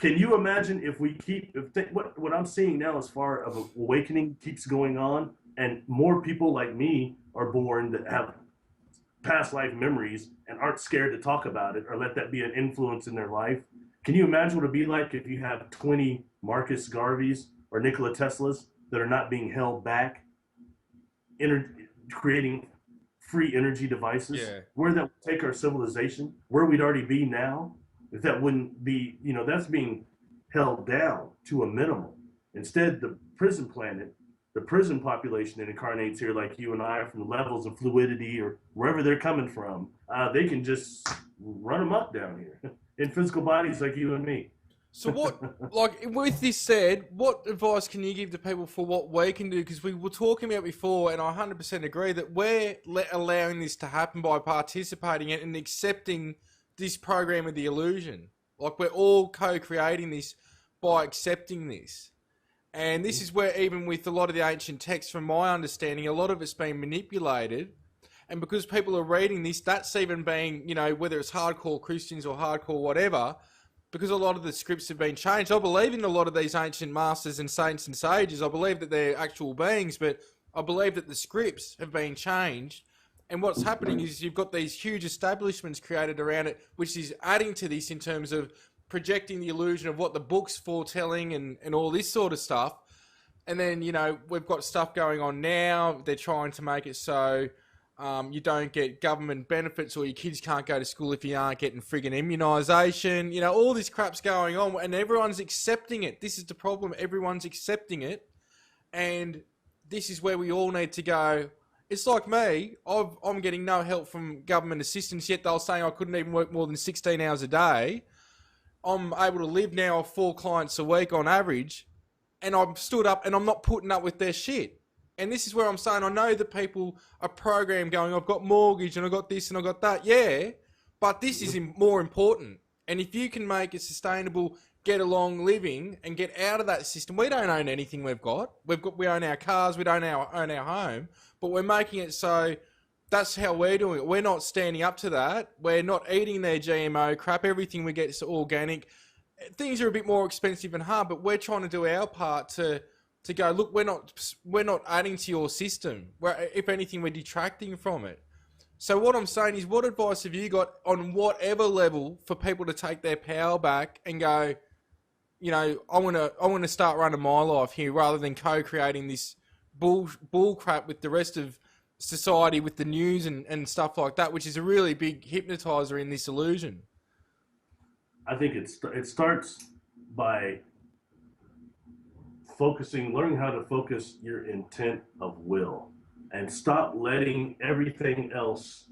Can you imagine if we keep, what I'm seeing now as far as awakening keeps going on, and more people like me are born that have past life memories and aren't scared to talk about it or let that be an influence in their life? Can you imagine what it'd be like if you have 20 Marcus Garveys or Nikola Teslas that are not being held back, creating free energy devices? Yeah. Where that would take our civilization, where we'd already be now, if that wouldn't be, you know, that's being held down to a minimum. Instead, the prison planet, the prison population that incarnates here, like you and I, from the levels of fluidity or wherever they're coming from, they can just run them up down here in physical bodies like you and me. So what, like, with this said, what advice can you give to people for what we can do? Because we were talking about before, and I 100% agree that we're allowing this to happen by participating in it and accepting this program of the illusion. Like, we're all co-creating this by accepting this. And this is where, even with a lot of the ancient texts, from my understanding, a lot of it's been manipulated. And because people are reading this, that's even being, you know, whether it's hardcore Christians or hardcore whatever, because a lot of the scripts have been changed. I believe in a lot of these ancient masters and saints and sages. I believe that they're actual beings, but I believe that the scripts have been changed. And what's happening is you've got these huge establishments created around it, which is adding to this in terms of projecting the illusion of what the book's foretelling and all this sort of stuff. And then, you know, we've got stuff going on now. They're trying to make it so you don't get government benefits, or your kids can't go to school if you aren't getting friggin' immunisation. You know, all this crap's going on, and everyone's accepting it. This is the problem. Everyone's accepting it. And this is where we all need to go. It's like me. I'm getting no help from government assistance, yet they're saying I couldn't even work more than 16 hours a day. I'm able to live now off 4 clients a week on average, and I've stood up and I'm not putting up with their shit. And this is where I'm saying, I know that people are programmed going, I've got mortgage and I've got this and I've got that. Yeah, but this is more important. And if you can make a sustainable, get along living and get out of that system, we don't own anything we've got. We own our cars, we don't own our home, but we're making it so that's how we're doing it. We're not standing up to that. We're not eating their GMO crap. Everything we get is organic. Things are a bit more expensive and hard, but we're trying to do our part to go, look, we're not adding to your system. If anything, we're detracting from it. So what I'm saying is, what advice have you got on whatever level for people to take their power back and go, you know, I want to start running my life here rather than co-creating this bull crap with the rest of society, with the news and stuff like that, which is a really big hypnotizer in this illusion. I think it starts by learning how to focus your intent of will and stop letting everything else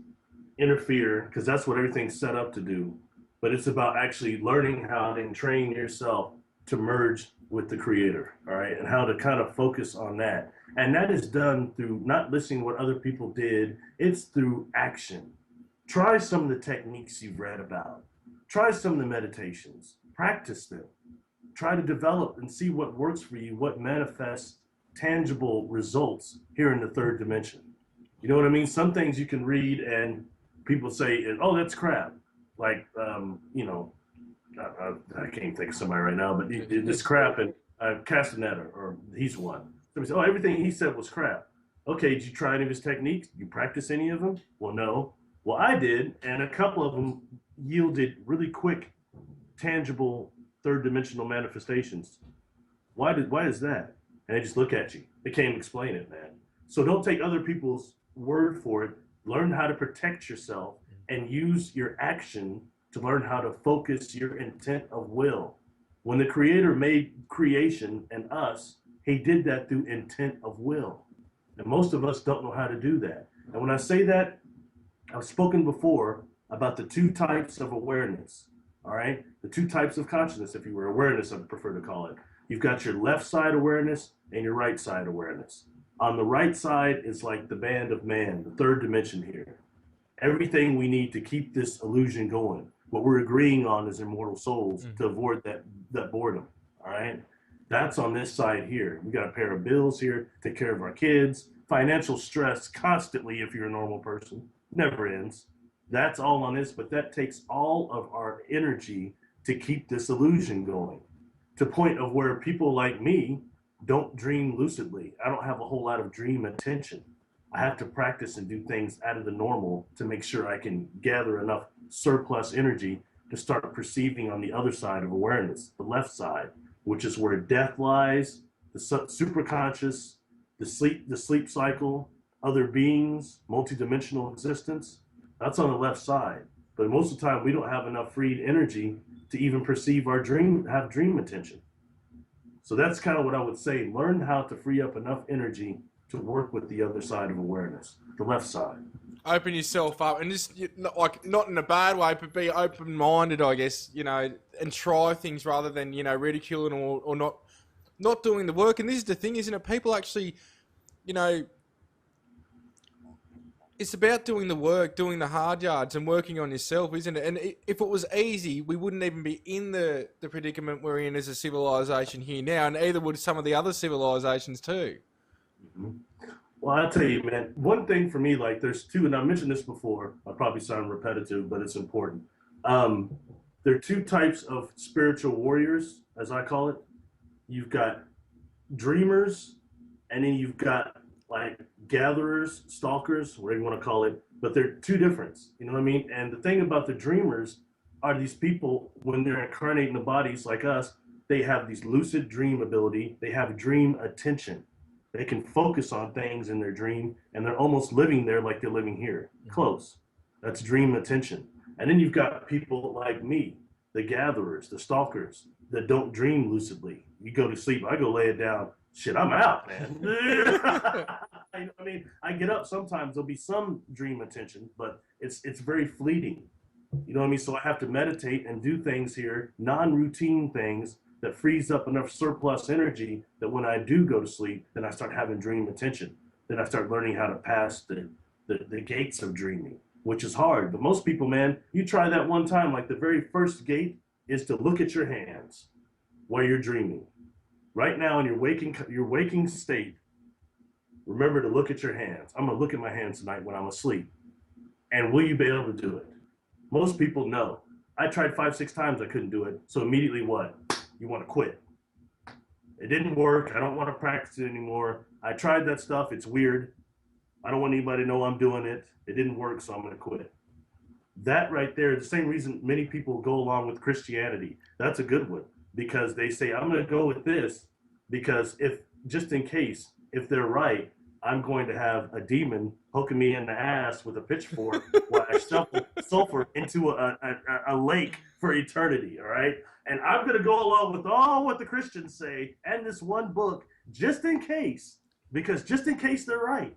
interfere, because that's what everything's set up to do. But it's about actually learning how to train yourself to merge with the creator, all right, and how to kind of focus on that. And that is done through not listening to what other people did, it's through action. Try some of the techniques you've read about, try some of the meditations, practice them, try to develop and see what works for you, what manifests tangible results here in the third dimension. You know what I mean? Some things you can read and people say, oh, that's crap. Like, you know, I can't think of somebody right now, but this crap and Castaneda, or he's one. Somebody said, oh, everything he said was crap. Okay, did you try any of his techniques? Did you practice any of them? Well, no. Well, I did, and a couple of them yielded really quick, tangible, third dimensional manifestations. Why is that? And they just look at you. They can't explain it, man. So don't take other people's word for it. Learn how to protect yourself and use your action to learn how to focus your intent of will. When the creator made creation and us, he did that through intent of will. And most of us don't know how to do that. And when I say that, I've spoken before about the two types of awareness, all right? The two types of consciousness, if you were awareness, I prefer to call it. You've got your left side awareness and your right side awareness. On the right side is like the band of man, the third dimension here. Everything we need to keep this illusion going. What we're agreeing on as immortal souls to avoid that boredom, all right? That's on this side here. We got a pair of bills here, take care of our kids, financial stress constantly if you're a normal person, never ends. That's all on this, but that takes all of our energy to keep this illusion going. To point of where people like me don't dream lucidly. I don't have a whole lot of dream attention. I have to practice and do things out of the normal to make sure I can gather enough surplus energy to start perceiving on the other side of awareness, the left side, which is where death lies, the superconscious, the sleep cycle, other beings, multidimensional existence. That's on the left side. But most of the time, we don't have enough freed energy to even perceive our dream, have dream attention. So that's kind of what I would say. Learn how to free up enough energy to work with the other side of awareness, the left side. Open yourself up, and just like not in a bad way, but be open-minded, I guess, you know, and try things rather than, you know, ridiculing or not doing the work. And this is the thing, isn't it? People actually, you know, it's about doing the work, doing the hard yards, and working on yourself, isn't it? And if it was easy, we wouldn't even be in the predicament we're in as a civilization here now, and either would some of the other civilizations too. Mm-hmm. Well, I'll tell you, man, one thing for me, like there's two, and I mentioned this before, I'll probably sound repetitive, but it's important. There are two types of spiritual warriors, as I call it. You've got dreamers, and then you've got like gatherers, stalkers, whatever you want to call it, but they're two difference, you know what I mean? And the thing about the dreamers are these people, when they're incarnating the bodies like us, they have these lucid dream ability, they have dream attention. They can focus on things in their dream, and they're almost living there like they're living here, close. That's dream attention. And then you've got people like me, the gatherers, the stalkers, that don't dream lucidly. You go to sleep, I go lay it down. Shit, I'm out, man. I mean, I get up sometimes, there'll be some dream attention, but it's very fleeting. You know what I mean? So I have to meditate and do things here, non-routine things that frees up enough surplus energy that when I do go to sleep, then I start having dream attention. Then I start learning how to pass the gates of dreaming, which is hard. But most people, man, you try that one time, like the very first gate is to look at your hands while you're dreaming. Right now in your waking state, remember to look at your hands. I'm gonna look at my hands tonight when I'm asleep. And will you be able to do it? Most people know. I tried 5-6 times, I couldn't do it. So immediately what? You want to quit. It didn't work. I don't want to practice it anymore. I tried that stuff. It's weird. I don't want anybody to know I'm doing it. It didn't work, so I'm going to quit. That right there, the same reason many people go along with Christianity. That's a good one, because they say, I'm going to go with this because if, just in case, if they're right, I'm going to have a demon poking me in the ass with a pitchfork while I shovel sulfur into a lake for eternity, all right? And I'm going to go along with all what the Christians say and this one book, just in case, because just in case they're right.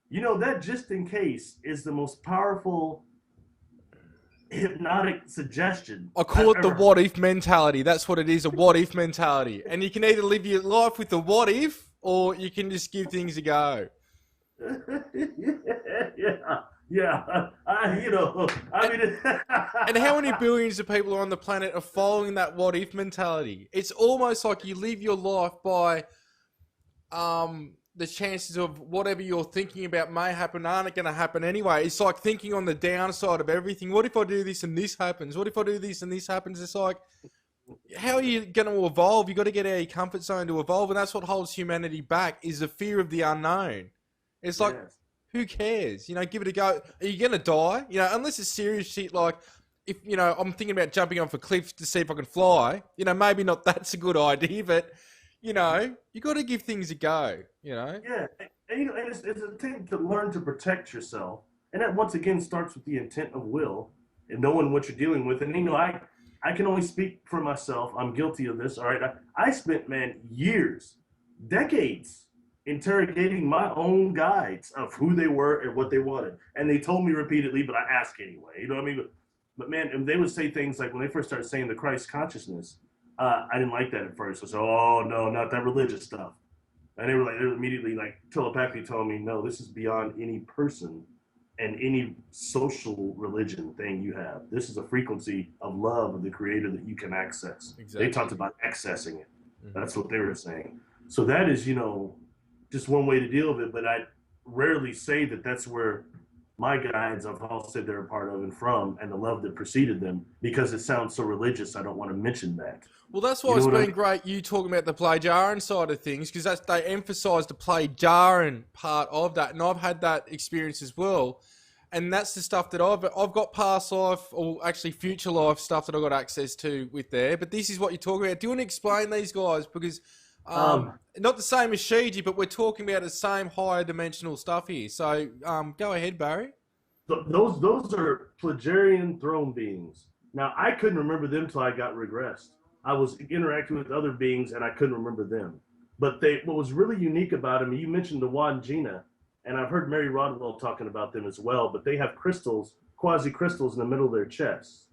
You know, that just in case is the most powerful hypnotic suggestion. I call it the what if mentality. That's what it is, a what if mentality. And you can either live your life with the what if, or you can just give things a go. Yeah. I mean, And how many billions of people are on the planet are following that what if mentality? It's almost like you live your life by the chances of whatever you're thinking about may happen aren't going to happen anyway. It's like thinking on the downside of everything. What if I do this and this happens? What if I do this and this happens? It's like, how are you going to evolve? You got to get out of your comfort zone to evolve, and that's what holds humanity back, is the fear of the unknown. It's like, yes. who cares? Give it a go. Are you going to die? Unless it's serious shit like, if, I'm thinking about jumping off a cliff to see if I can fly, maybe not that's a good idea, but, you got to give things a go, Yeah, and it's a thing to learn to protect yourself. And that, once again, starts with the intent of will and knowing what you're dealing with. And, I can only speak for myself. I'm guilty of this, all right? I spent, years, decades, interrogating my own guides of who they were and what they wanted. And they told me repeatedly, but I asked anyway. You know what I mean? But man, and they would say things like, when they first started saying the Christ consciousness, I didn't like that at first. I said, oh, no, not that religious stuff. And they were immediately telepathically telling me, no, this is beyond any person and any social religion thing you have. This is a frequency of love of the creator that you can access. Exactly. They talked about accessing it. Mm-hmm. That's what they were saying. So that is, just one way to deal with it. But I rarely say that that's where my guides I've all said they're a part of and from, and the love that preceded them, because it sounds so religious. I don't want to mention that. Well, that's why it's been great you talking about the Plagiarin side of things, because they emphasise the Plagiarin part of that, and I've had that experience as well. And that's the stuff that I've got past life, or actually future life stuff that I've got access to with there. But this is what you're talking about. Do you want to explain these guys? Because not the same as Shiji, but we're talking about the same higher dimensional stuff here. So go ahead, Barry. Those are Plagiarin throne beings. Now, I couldn't remember them till I got regressed. I was interacting with other beings and I couldn't remember them. But what was really unique about them, you mentioned the Wandjina, and I've heard Mary Rodwell talking about them as well, but they have crystals, quasi-crystals in the middle of their chests.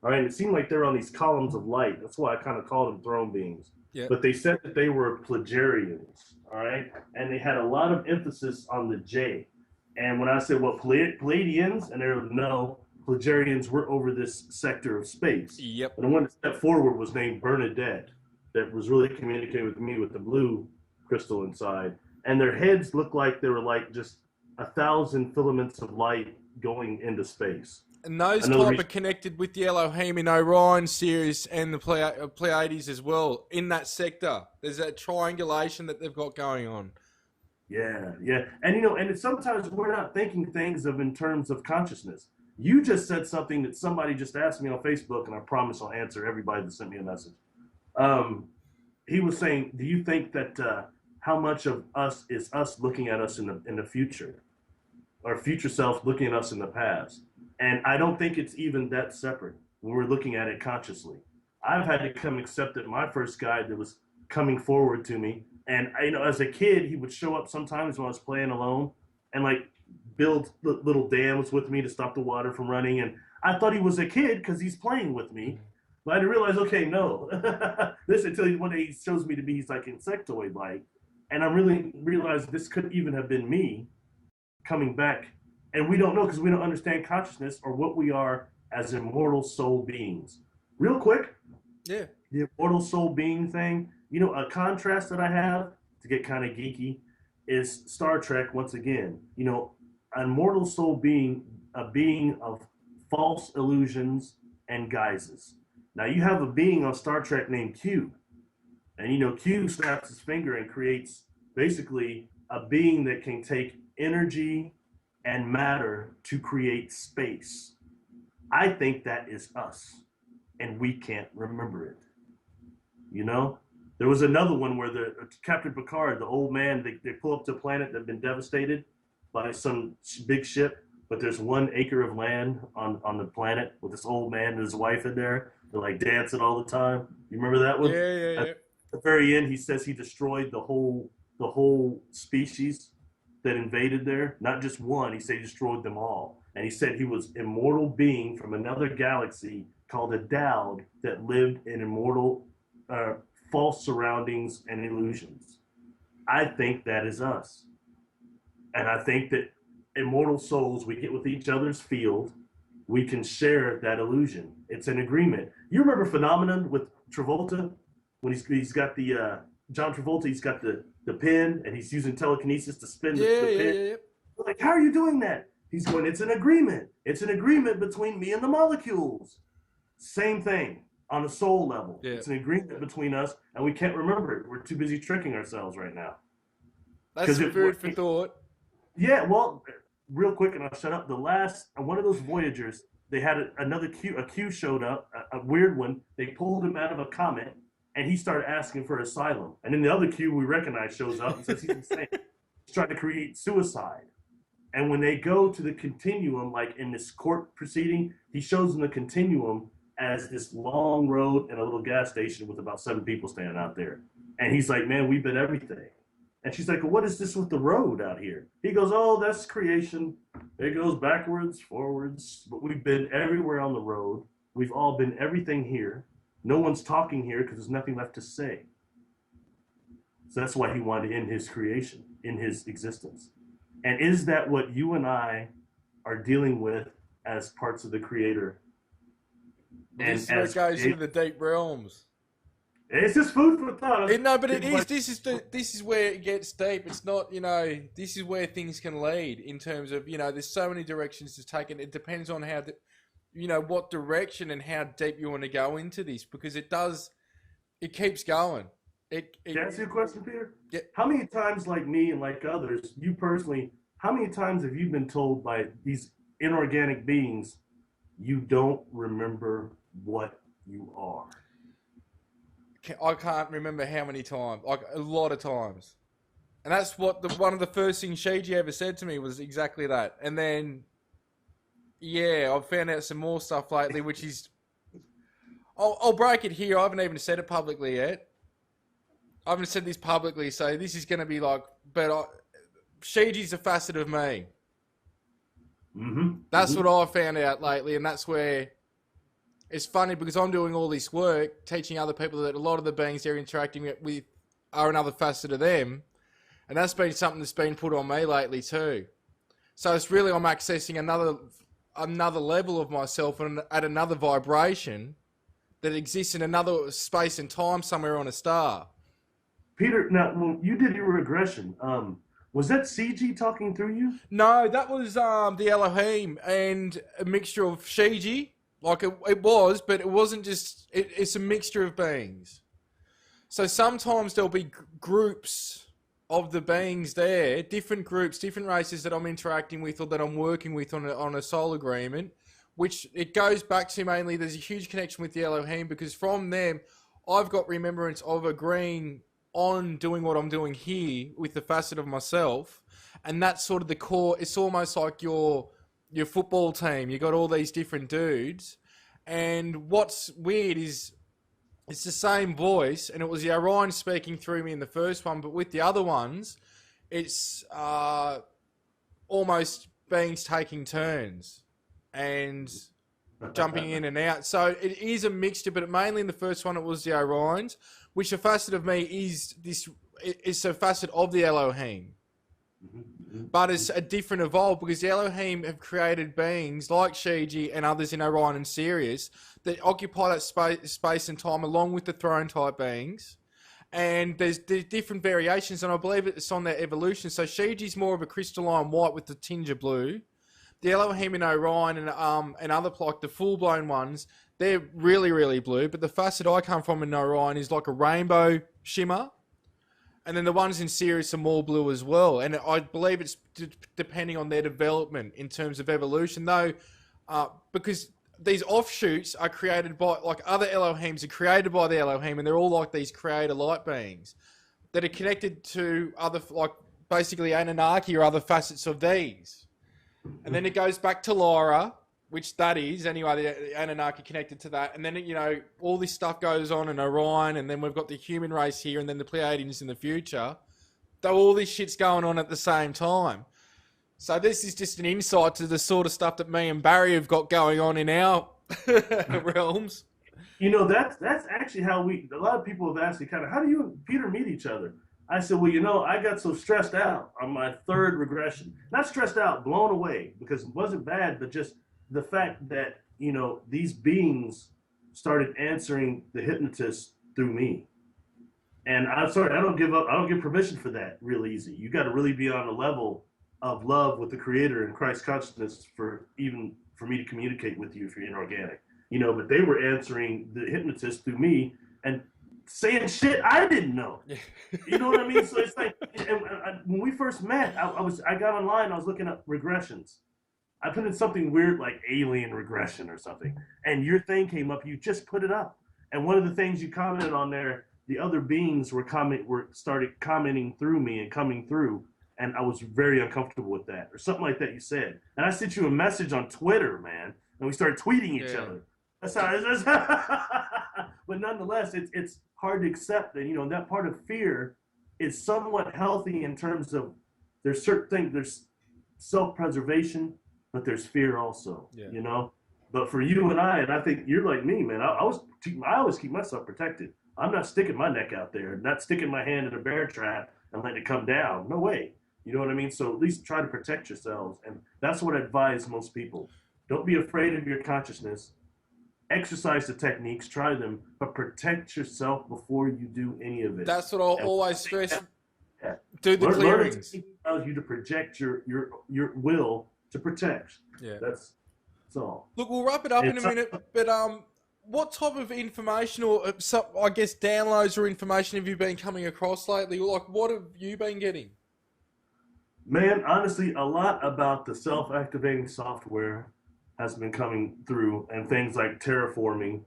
All right, and it seemed like they're on these columns of light. That's why I kind of called them throne beings. Yep. But they said that they were Plagiarians, all right? And they had a lot of emphasis on the J. And when I said, well, Palladians, and they were, no, Plagiarians were over this sector of space. Yep. And the one that stepped forward was named Bernadette, that was really communicating with me with the blue crystal inside. And their heads looked like they were just 1,000 filaments of light going into space. And those type are connected with the Elohim in Orion series and the Pleiades as well in that sector. There's that triangulation that they've got going on. Yeah. And sometimes we're not thinking things in terms of consciousness. You just said something that somebody just asked me on Facebook, and I promise I'll answer everybody that sent me a message. He was saying, do you think that how much of us is us looking at us in the future, or future self looking at us in the past? And I don't think it's even that separate when we're looking at it consciously. I've had to come accept that my first guide that was coming forward to me, and as a kid, he would show up sometimes when I was playing alone and build little dams with me to stop the water from running. And I thought he was a kid because he's playing with me. But I didn't realize, okay, no. This until one day he shows me to be, he's insectoid-like. And I really realized this could even have been me coming back. And we don't know because we don't understand consciousness or what we are as immortal soul beings. Real quick. Yeah. The immortal soul being thing. A contrast that I have, to get kind of geeky, is Star Trek once again. An immortal soul being, a being of false illusions and guises. Now you have a being on Star Trek named Q. And Q snaps his finger and creates basically a being that can take energy and matter to create space. I think that is us, and we can't remember it. There was another one where the Captain Picard, the old man, they pull up to a planet that had been devastated by some big ship, but there's 1 acre of land on the planet with this old man and his wife in there. They're dancing all the time. You remember that one? Yeah. At the very end, he says he destroyed the whole species. that invaded there, not just one. He said he destroyed them all. And he said he was immortal being from another galaxy called a Dowd that lived in immortal, false surroundings and illusions. I think that is us. And I think that immortal souls, we get with each other's field, we can share that illusion. It's an agreement. You remember Phenomenon with Travolta? When he's got the, John Travolta, he's got the pen and he's using telekinesis to spin the pen. Yeah. Like, how are you doing that? He's going, it's an agreement. It's an agreement between me and the molecules. Same thing on a soul level. Yeah. It's an agreement between us, and we can't remember it. We're too busy tricking ourselves right now. That's food for thought. Yeah, well, real quick, and I'll shut up. The last, one of those Voyagers, they had another Q, a Q showed up, a weird one. They pulled him out of a comet, and he started asking for asylum. And then the other Q we recognize shows up and says he's insane. He's trying to create suicide. And when they go to the continuum, like in this court proceeding, he shows them the continuum as this long road and a little gas station with about 7 people standing out there. And he's like, man, we've been everything. And she's like, well, what is this with the road out here? He goes, oh, that's creation. It goes backwards, forwards. But we've been everywhere on the road. We've all been everything here. No one's talking here because there's nothing left to say. So that's why he wanted to end his creation, in his existence. And is that what you and I are dealing with as parts of the Creator? And this is where it goes into the deep realms. It's just food for thought. No, but it is. This is where it gets deep. It's not, this is where things can lead in terms of, there's so many directions to take, and it depends on how, what direction and how deep you want to go into this, because it keeps going. Can I ask you a question, Peter? Yeah. How many times, like me and like others, you personally, how many times have you been told by these inorganic beings, you don't remember what you are? I can't remember how many times, like a lot of times. And that's what one of the first things Shiji ever said to me was exactly that. And then, I've found out some more stuff lately, which is, I'll break it here. I haven't even said it publicly yet. I haven't said this publicly, so this is going to be like, Shiji's a facet of me. Mm-hmm. That's what I found out lately, and that's where it's funny because I'm doing all this work, teaching other people that a lot of the beings they're interacting with are another facet of them, and that's been something that's been put on me lately too. So it's really I'm accessing another level of myself and at another vibration that exists in another space and time somewhere on a star. Peter, now when you did your regression, was that CG talking through you? No, that was the Elohim and a mixture of Shiji. Like it was, but it wasn't just. It's a mixture of beings. So sometimes there'll be groups of the beings there, different groups, different races that I'm interacting with or that I'm working with on a soul agreement, which it goes back to mainly. There's a huge connection with the Elohim because from them, I've got remembrance of agreeing on doing what I'm doing here with the facet of myself, and that's sort of the core. It's almost like your football team. You got all these different dudes, and what's weird is it's the same voice, and it was the Orion speaking through me in the first one, but with the other ones, it's almost beings taking turns and jumping in and out. So it is a mixture, but mainly in the first one it was the Orions, which a facet of me is this. It's a facet of the Elohim. But it's a different evolve because the Elohim have created beings like Shiji and others in Orion and Sirius that occupy that space and time along with the throne type beings. And there's different variations, and I believe it's on their evolution. So Shiji's more of a crystalline white with the tinge of blue. The Elohim in Orion and other like the full blown ones, they're really, really blue. But the facet I come from in Orion is like a rainbow shimmer. And then the ones in Sirius are more blue as well. And I believe it's depending on their development in terms of evolution, though, because these offshoots are created by, like other Elohims are created by the Elohim, and they're all like these creator light beings that are connected to other, like basically Anunnaki or other facets of these. And then it goes back to Lyra, which that is, anyway, the Anunnaki connected to that. And then, all this stuff goes on in Orion, and then we've got the human race here, and then the Pleiadians in the future. though all this shit's going on at the same time. So this is just an insight to the sort of stuff that me and Barry have got going on in our realms. You know, that's actually how a lot of people have asked me kind of, how do you and Peter meet each other? I said, well, you know, I got so stressed out on my third regression. Not stressed out, blown away, because it wasn't bad, but just the fact that, you know, these beings started answering the hypnotist through me. And I'm sorry, I don't give permission for that real easy. You got to really be on a level of love with the Creator and Christ consciousness for me to communicate with you if you're inorganic. You know, but they were answering the hypnotist through me and saying shit I didn't know. You know what I mean? So it's like, when we first met, I got online, I was looking up regressions. I put in something weird like alien regression or something, and your thing came up. You just put it up, and one of the things you commented on there, the other beings started commenting through me and coming through, and I was very uncomfortable with that, or something like that you said. And I sent you a message on Twitter, man, and we started tweeting each other. That's how it is. But nonetheless, it's hard to accept that, you know, that part of fear is somewhat healthy in terms of there's certain things, there's self-preservation, but there's fear also, you know. But for you and I think you're like me, man. I always keep myself protected. I'm not sticking my neck out there, not sticking my hand in a bear trap and letting it come down. No way. You know what I mean? So at least try to protect yourselves. And that's what I advise most people. Don't be afraid of your consciousness. Exercise the techniques, try them, but protect yourself before you do any of it. That's what I'll always stress. Do the clearings. Allows you to project your will to protect. Yeah. That's all. Look, we'll wrap it up in a minute, but what type of information or I guess downloads or information have you been coming across lately? Like, what have you been getting? Man, honestly, a lot about the self-activating software has been coming through, and things like terraforming,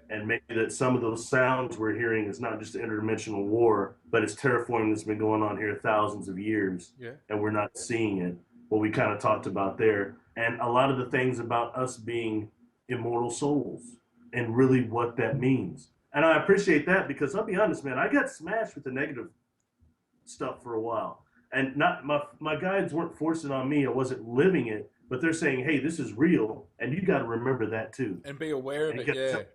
and maybe that some of those sounds we're hearing is not just interdimensional war, but it's terraforming that's been going on here thousands of years, and we're not seeing it. What we kind of talked about there, and a lot of the things about us being immortal souls, and really what that means. And I appreciate that, because I'll be honest, man, I got smashed with the negative stuff for a while, and not my guides weren't forcing on me. I wasn't living it. But they're saying, hey, this is real, and you got to remember that too. And be aware of it,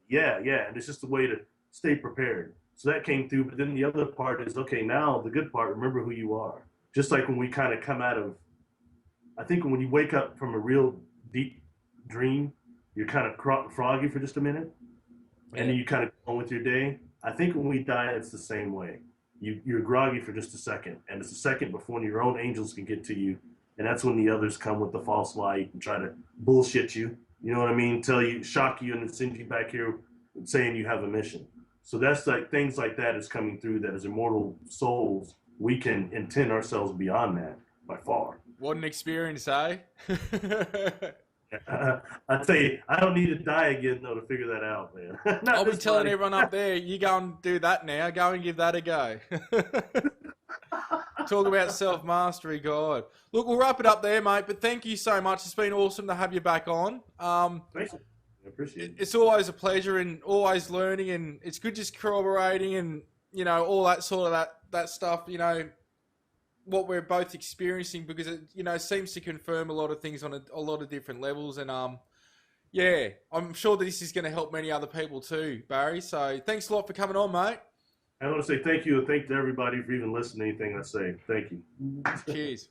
yeah. And it's just a way to stay prepared. So that came through, but then the other part is, okay, now the good part, remember who you are. Just like when we kind of come out of, I think when you wake up from a real deep dream, you're kind of froggy for just a minute, and then you kind of go on with your day. I think when we die, it's the same way. You're groggy for just a second, and it's a second before your own angels can get to you. And that's when the others come with the false light and try to bullshit you. You know what I mean? Tell you, shock you, and then send you back here saying you have a mission. So that's like things like that is coming through, that as immortal souls, we can intend ourselves beyond that by far. What an experience, eh? I tell you, I don't need to die again, though, to figure that out, man. I'll be telling everyone up there, you go and do that now. Go and give that a go. Talk about self-mastery, God. Look, we'll wrap it up there, mate, but thank you so much. It's been awesome to have you back on. Thanks. I appreciate it. It's always a pleasure and always learning, and it's good just corroborating and, you know, all that sort of that stuff, you know, what we're both experiencing, because it, you know, seems to confirm a lot of things on a lot of different levels. And, yeah, I'm sure that this is going to help many other people too, Barry. So thanks a lot for coming on, mate. I want to say thank you and thank to everybody for even listening to anything I say. Thank you. Cheers.